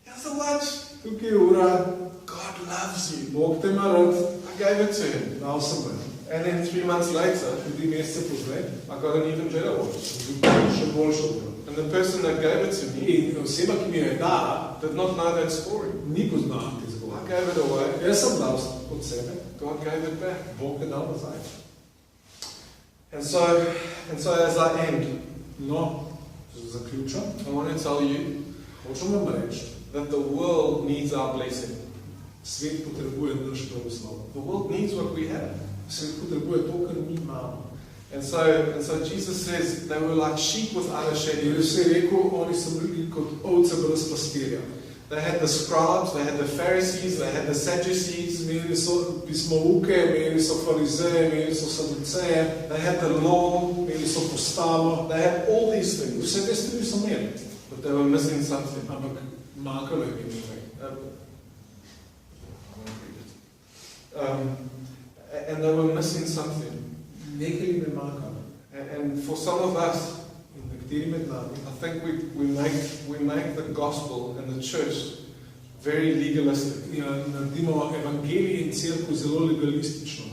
Here's the watch. Tukaj je ura, God loves you. Bog te ima rad, I gave it to him. dal sem ga. And then 3 months later, 3 mesece pozneje, I got an even better watch. sem dobil še boljšo uro. And the person that gave it to me In oseba, ki mi jo je dala, did not know that story. ni poznala te I zgodbe. gave it away. Jaz sem dal od sebe, God gave it back. Bog je dal nazaj. And so as I end, No, zaključam, I want to tell you hočem vam reči, that the world needs our blessing. svet potrebuje naš blagoslov. The world needs what we have. Svet potrebuje to, kar mi imamo. And so Jesus says they were like sheep without a shepherd. Jezus je rekel, oni so bili kot ovce brez pastirja. They had the scribes, they had the Pharisees, they had the Sadducees, Imeli so pismouke, imeli so farizeje, imeli so saduceje, they had the law, imeli so postavo. they had all these things, Vse te stvari so imeli, but they were missing something. ampak manjkalo je nekaj. And they were missing something. Nekaj jim je manjkalo. And for some of us, In nekateri med nami I think we make the gospel and the church very legalistic. naredimo evangelij in cerkev zelo legalistično.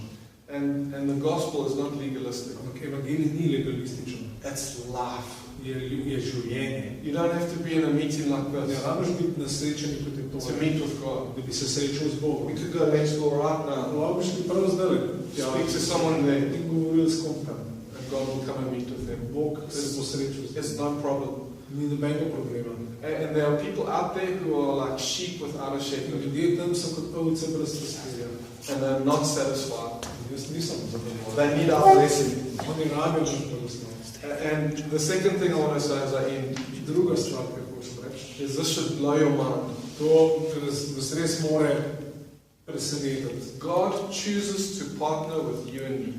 And the gospel is not legalistic. Ampak evangelij ni legalističen. It's life. Je življenje. You don't have to be in a meeting like Ne this rabiš biti na srečanju kot je to, to meet with God. da bi se srečal z Bogom. We could go next door right now, Lahko bi prav zdaj speak to someone there, in govorili s kom tam. and God will come and meet with them. Bog se bo srečal z It's no problem. Ni nobenega problema. And there are people out there who are like sheep without a shepherd, Ljudje tam so kot ovce brez pastirja. and they're not satisfied. Jaz nisem zadovoljen. They need our blessing. Oni rabijo naš blagoslov. And the second thing I want to say as I end Druga stvar, ki hočem reči, is this should blow your mind. to nas res more presenetiti. God chooses to partner with you and me.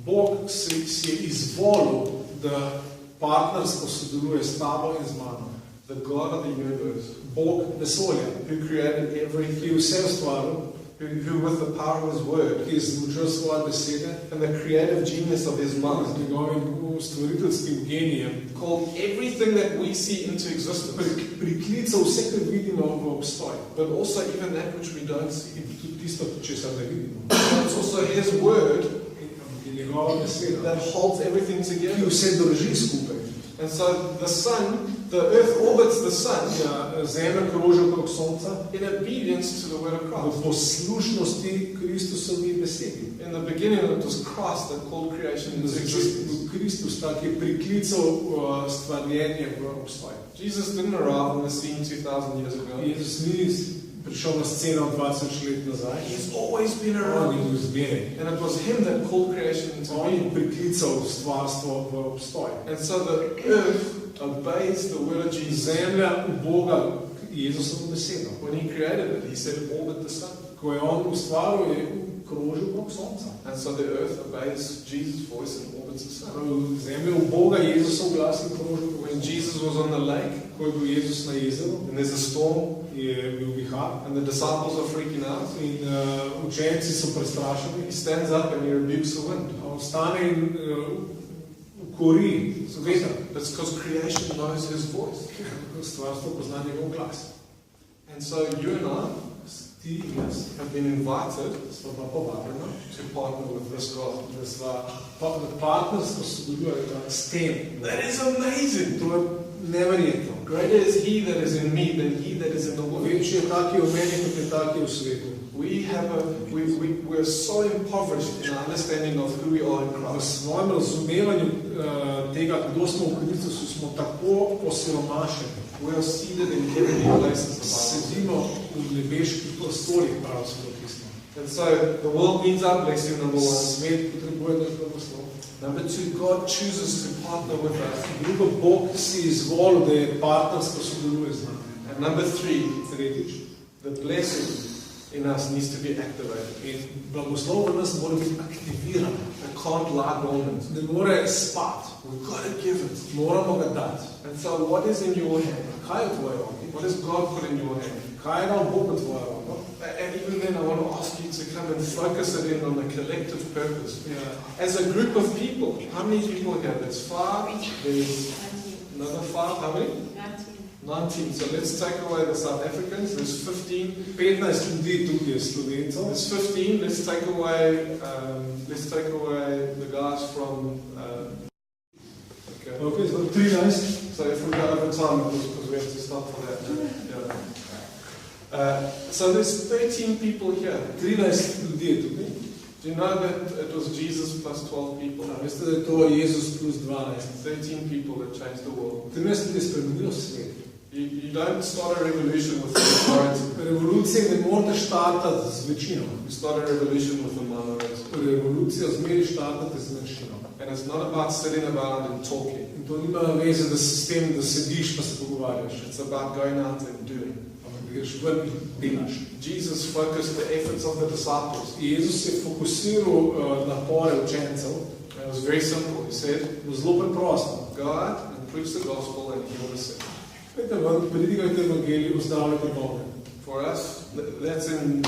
Bog si je izvolil, da partnersko sodeluje s tabo in z mano. The God of the universe, Bog vesolja, who created ki everything, je vse ustvaril, who with the power of His word ki je zmočil svoje besede, and the creative genius of His z mind, njegovim stvariteljskim genijem, called everything that we see into existence, priklical vse, kar vidimo v obstoj. but also even that which we don't see. In tudi tisto, česar ne vidimo. It's also His word In njegova beseda, that holds everything ki together. vse drži skupaj. And so the Son The earth orbits the sun Zemlja kroži okrog sonca in obedience to the word of v Christ. poslušnosti Kristusovi besedi. In the beginning it was Christ that called creation Na into existence. začetku Kristus tak je priklical stvarjenje v obstoj. Jesus didn't arrive on the scene 2000 years ago. Jezus ni prišel na sceno 20 let nazaj. He's always been On around. je bil zmeraj. And it was him that called creation into On je being. priklical stvarstvo v obstoj. And so the earth obeys the word of Jesus. Zemlja Boga Jezusovo besedo. When he created it, he said orbit the sun. Ko je on ustvaril, je krožil okrog sonca. And so the earth obeys Jesus' voice and orbits the sun. Zemlja v Boga Jezusov glas in krožil. When Jesus was on the lake Ko je bil Jezus na jezeru, and there's a storm je bil vihar and the disciples are freaking out, in učenci so he prestrašeni. stands up and he rebukes the wind. On stane in ukori veter. That's because creation knows his voice. Stvarstvo pozna njegov glas. And so you and I Ti in jaz have been invited smo pa povabljeni, to partner with this God. da sva partnersko sodelujali s tem. That is amazing. To je neverjetno. Greater is he that is in me than he that is in the world. Večji je taki v meni, kot je taki v svetu. We're so impoverished in our understanding of who we are in V Christ. svojem razumevanju tega, kdo smo v Kristusu, smo tako osiromašeni. We are seated in heavenly places. Sedimo v nebeških prostorih, prav smo pismo. And so the world needs our blessing, number one. Svet potrebuje naš blagoslov. Number two, God chooses to partner with us. Drugo, Bog si izvolil, da je partnersko sodeluje z nami. And number three, Tretjič, the blessing in us needs to be activated. in blagoslov v nas mora biti aktiviran. It can't lie dormant. Ne more spati. We've got to give it. Moramo ga dati. And so what is in your hand? Kaj je v tvoji roki? What has God put in your hand? Kaj je dal Bog v tvojo roko? And even then I want to ask you to come and focus it in on the collective purpose. As a group of people, how many people here? There's 5, there's another 5, how many? 19. So let's take away the South Africans, there's 15. 15 ljudi tukaj je Slovencov. There's 15, let's take away the guys from, okay. Okay, so 13. So if we go over time, because we have to stop for that. So there's 13 people here. 13 ljudi je tukaj. Do you know that it was Jesus plus 12 people? Veste, da je to Jezus plus 12. 13 people that changed the world. 13 ljudi je spremenilo svet. You don't start a revolution with the majority. Revolucije ne morate štartati z večino. You start a revolution with the minority. Revolucijo zmeri štartate z večino. And it's not about sitting around and talking. In to nima veze, da se s tem, da sediš pa se pogovarjaš. It's about going out and doing. Ampak greš ven in delaš. Jesus focused the efforts of the disciples. Jezus je fokusiral napore učencev. It was very simple. He said, Zelo preprosto. go out and preach the gospel and heal the sick. Predigajte evangelij, ozdravljajte bolne. For us, that's in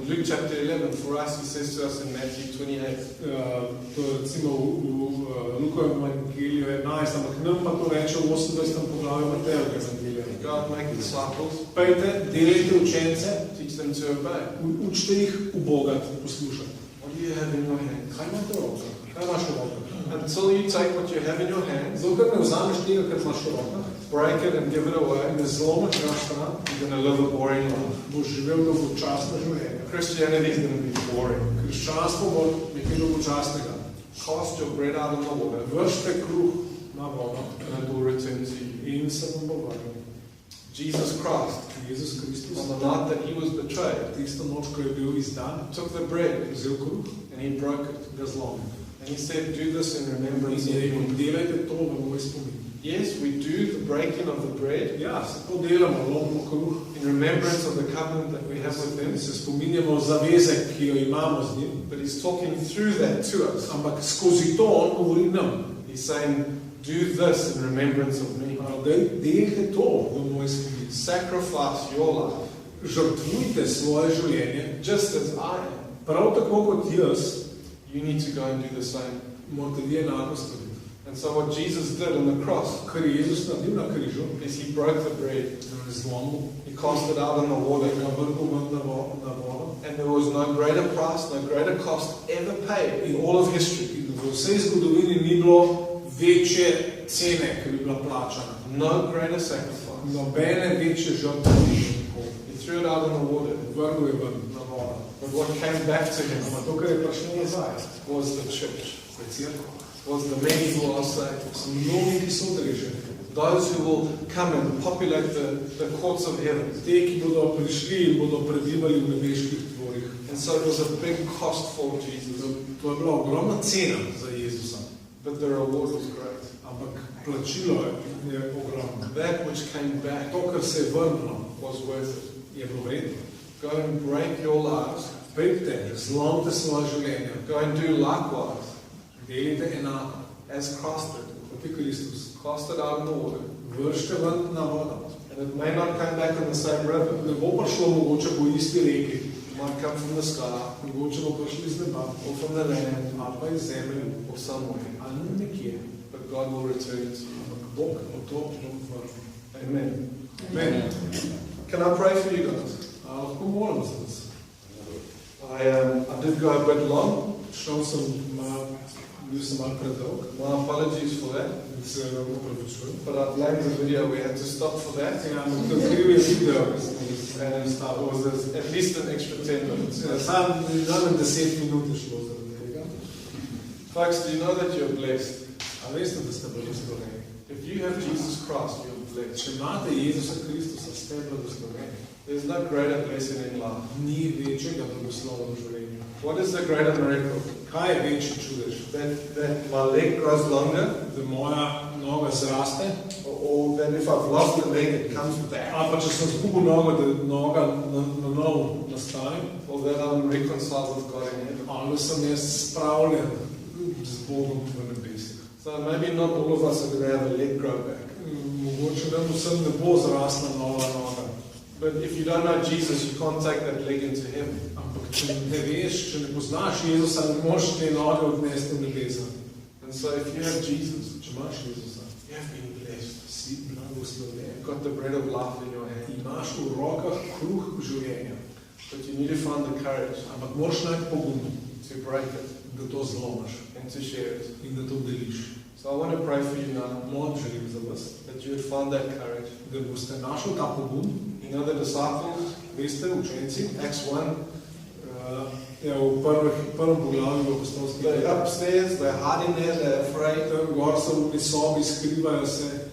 Luke chapter 11. For us, he says to us in Matthew 28. To recimo v Lukovem evangeliju 11, ampak nam pa to reče v 28. poglavju Matejevega evangelija. Go and make disciples, Pejte, delajte učence, teach them to obey. učite jih ubogati, poslušati. What do you have in your hands? Kaj imate v rokah? Kaj imaš v rokah? Until you take what you have in your hands, Dokler ne vzameš tega, kar imaš v rokah, break it and give it away, ne zlomiš ga stran, you're going to live a boring life. boš živel dolgočasno življenje. Christianity is going to be boring. Krščanstvo bo nekaj dolgočasnega. Cast your bread out in the water Vršite kruh na vodo and it will return to you. in se vam bo vrnil. Jesus Christ, Jezus Kristus, on the night that he was betrayed, tisto noč, ko je bil izdan, took the bread vzel kruh, and he broke it. ga zlomil. And he said, do this in remembrance In of je rekel, me. delajte to v moj spomin. Yes, we do the breaking of the bread Ja, se to delamo, lomimo kruh. in remembrance of the covenant that we have with him. Se spominjamo zaveze, ki jo imamo z njim. But he's talking through that to us. Ampak skozi to on govori nam. He's saying, do this in remembrance of me. Delajte to v moj spomin. Sacrifice your life Žrtvujte svoje življenje. just as I am. Prav tako kot jaz, You need to go and do the same. morate vi enako storiti. And so what Jesus did on the cross Kar je Jezus naredil na križu, is he broke the bread. je zlomil, He cast it out on the water. ga vrgel ven na vodo. And there was no greater price, no greater cost ever paid in all of history In v vsej zgodovini ni bilo večje cene, ki bi bila plačana. No greater sacrifice. Nobene večje žrtve ni bilo. He threw it out in the water. Vrgel je ven na vodo. But what came back to him Ampak to, kar je prišlo nazaj, was the church, je cerkev. was the many who are saved. So mnogi, ki so udeleženi. Those who will come and populate the courts of heaven. Te, ki bodo prišli in bodo prebivali v nebeških dvorih. And so it was a big cost for Jesus. To je bila ogromna cena za Jezusa. But the reward was great. Ampak plačilo je ogromno. That which came back To, kar se je vrnilo, was worth it. je bilo vredno. Go and break your lives. Pejte, zlomite svoje življenje. Go and do likewise Delite enako, as Christ did. kot je Kristus. Cast it out in the water. Vršite ven na vodo. And it may not come back in the same river. Ne bo prišlo mogoče po isti reki, It might come from the sky, mogoče bo prišli iz neba, or from the land, ali pa iz zemlje, or somewhere. ali nekje. But God will return it to you. Ampak Bog bo to vrnil. Amen. Amen. Can I pray for you guys? Lahko molim za vas. I did go a bit long. Bil sem malo predolg, My apologies for that. in se opravičujem. But I blamed the video. We had to stop for that. Ja, ampak kriv je video, And it was at least an extra 10 minutes. Sam najmanj 10 minut je šlo zaradi tega. Folks, do you know that you're blessed? A veste, da ste blagosloveni? If you have Jesus Christ, you're blessed. Če imate Jezusa Kristusa, ste blagosloveni. There's no greater blessing in life. Ni večjega blagoslova v življenju. What is the greater miracle? Kaj je večji čudež? That my leg grows longer, Da moja noga zraste, or that if I've lost the leg, it comes back, ali pa če sem zgubil nogo, da noga na novo nastane, or that I'm reconciled with God in heaven. ali da sem jaz spravljen z Bogom v nebesih. So maybe not all of us are going to have a leg grow back. Mogoče nam vsem ne bo zrasla nova noga. But if you don't know Jesus, you can't take that leg into heaven. Ampak če ne veš, če ne poznaš Jezusa, ne moreš te noge odnesti v nebesa. And so if you have Jesus, Če imaš Jezusa, you have been blessed. si blagoslovljen. You've got the bread of life in your hand. Imaš v rokah kruh življenja, But you need to find the courage ampak moraš najti pogum, to break it da to zlomaš and to share it. in da to deliš. So I want to pray for you now Molim želim za vas, that you would find that courage. da boste našli ta pogum. You know the disciples, Veste, učenci, Acts 1, v prvem poglavju v apostolskih they're letih, upstairs, they're hiding there, they're afraid, gor so v sobi, skrivajo se,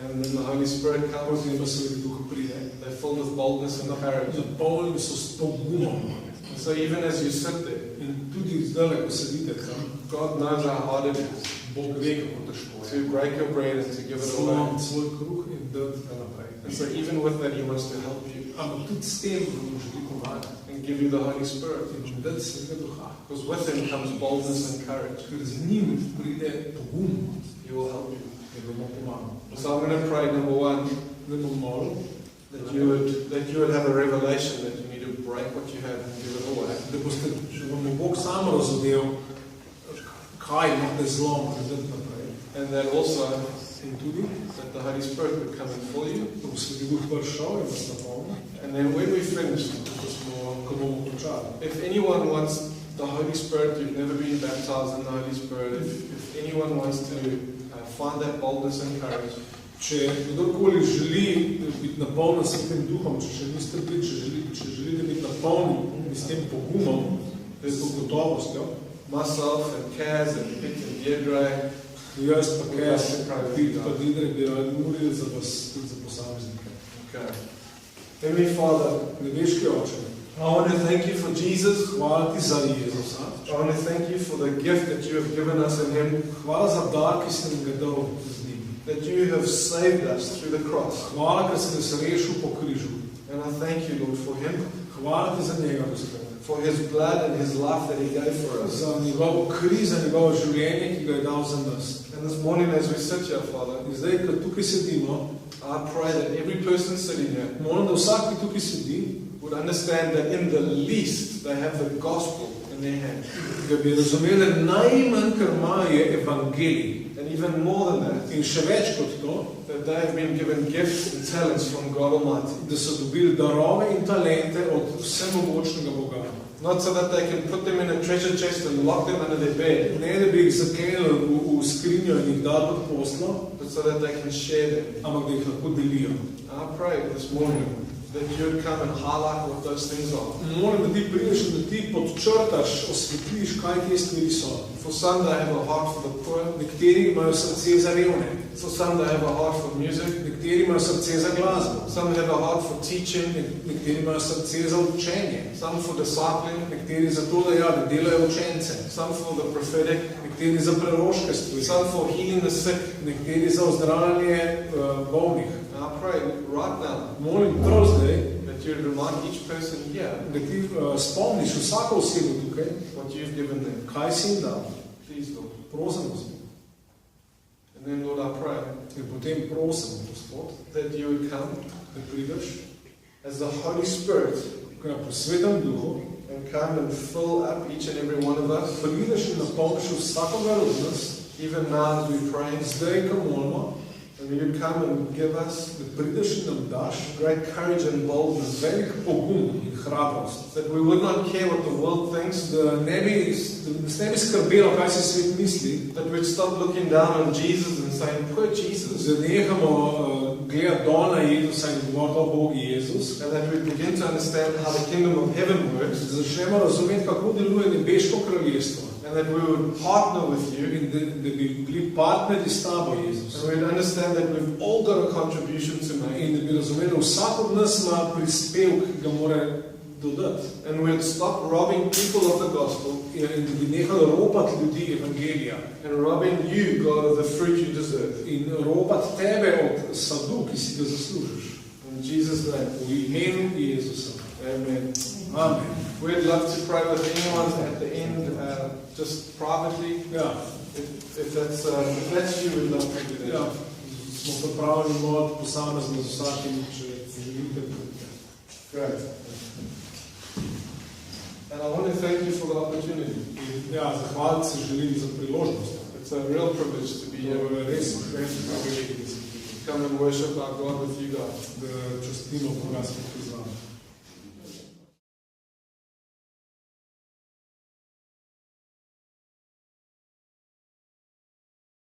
and then the Holy Spirit comes. potem pa Sveti Duh pride. They're filled with boldness and courage. Napolnjeni so s pogumom. So even as you sit there, In tudi zdaj, ko sedite tam, God knows how hard it is Bog ve, kako težko je. to break your bread and to give it away. Slomiti svoj kruh in dati ga naprej. And so even with that, He wants to help you Ampak tudi s tem vam želi pomagati. and give you the Holy Spirit. In dati Svetega Duha. Because with Him comes boldness and courage. Ker z njim pride pogum, He will help you. ki vam bo pomagal. So I'm going to pray, number one, Da bom molil, that you would have a revelation that you need to break what you have and give it away. da boste, če vam bo Bog sam razumel, kaj imate zlom, da dati naprej. And that also, In tudi, that the Holy Spirit would come in for you. da bo Sveti Duh prišel in vas napolnil, And then when we finish, ko bomo končali. if anyone wants the Holy Spirit, you've never been baptized in the Holy Spirit, if anyone wants to find that boldness and courage, Če kdorkoli želi biti napolnjen s tem duhom, če niste bili, če želite biti napolnjeni s tem pogumom, s to gotovostjo, myself and Kaz and Pete and Deirdre, jaz pa Kaz, Pete pa Deirdre bi radi molili za vas, tudi za posameznike. okay. Heavenly Father, Nebeški Oče, I want to thank you for Jesus. hvala ti za Jezusa, I want to thank you for the gift that you have given us in Him, hvala za dar, ki si nam ga dal z njim, that you have saved us through the cross. hvala, ker si nas rešil po križu, And I thank you, Lord, for Him, hvala ti za njega, Gospod, for His blood and His life that He gave for us. za njegovo kri, za njegovo življenje, ki ga je dal za nas. And this morning as we sit here, Father, In zdaj, ko tukaj sedimo, I pray that every person sitting here moram, da vsak, ki tukaj sedi, would understand that in the least they have the gospel in their hand. da bi razumeli, najmanj, kar imajo, je evangelij. And even more than that, In še več kot to, that they have been given gifts and talents from God Almighty. da so dobili darove in talente od vsemogočnega Boga. Not so that they can put them in a treasure chest and lock them under their bed, Ne, da bi jih zaklenili v skrinjo in jih dali pod poslo, but so that they can share them. ampak da jih lahko delijo. I pray this morning that you would come and highlight what those things are. Moram, da ti prideš in da ti podčrtaš, osvetliš, kaj te stvari so. For some, they have a heart for the poor. Nekateri imajo srce za revne, For some, they have a heart for music. nekateri imajo srce za glasbo, Some have a heart for teaching. nekateri imajo srce za učenje, Some for discipling. nekateri za to, da delajo učence, Some for the prophetic. nekateri za preroške stvari, Some for healing the sick. nekateri za ozdravljanje bolnih. And I pray right now Molim prav zdaj, that you would remind each person here da ti spomniš vsako osebo tukaj, what you've given them. kaj si jim dal. Please, Lord. Prosimo se. And then, Lord, I pray In potem prosimo, Gospod, that you would come da prideš as the Holy Spirit po svetem duhu, and come and fill up each and every one of us. prideš in napolniš vsakogar od nas, Even now as we pray, zdaj, ko molimo, and you would come and give us da prideš in nam daš great courage and boldness, velik pogum in hrabrost, that we would not care what the world thinks, da nas ne bi skrbelo, kaj se svet misli, that we'd stop looking down on Jesus and saying, poor Jesus, da nehamo gledati dol na Jezusa in govoriti o Bogu Jezus, and that we'd begin to understand how the kingdom of heaven works, da začnemo razumeti, kako deluje nebeško kraljestvo and that we would partner with you, in da bi bili partnerji s tabo, Jezus. and we'd understand that we've all got a contribution to make, In da bi razumeli, vsak od nas ima prispevek, ki ga mora dodati. and we'd stop robbing people of the gospel In da bi nehali ropati ljudi evangelija and robbing you, God, of the fruit you deserve. in ropati tebe od sadu, ki si ga zaslužiš. In Jesus' name, V imenu Jezusa. amen. Amen. We'd love to pray with anyone at the end, just privately. Ja, If that's you, we'd love to do that. ja. Smo pripravljeni moliti posamezno z vsakim, če želite. Great. And I want to thank you for the opportunity. In ja, zahvaliti se želim za priložnost. It's a real privilege to be Je here, res velik privilegij, da sem tukaj. come and worship our God with you guys. Da častimo Boga s vami.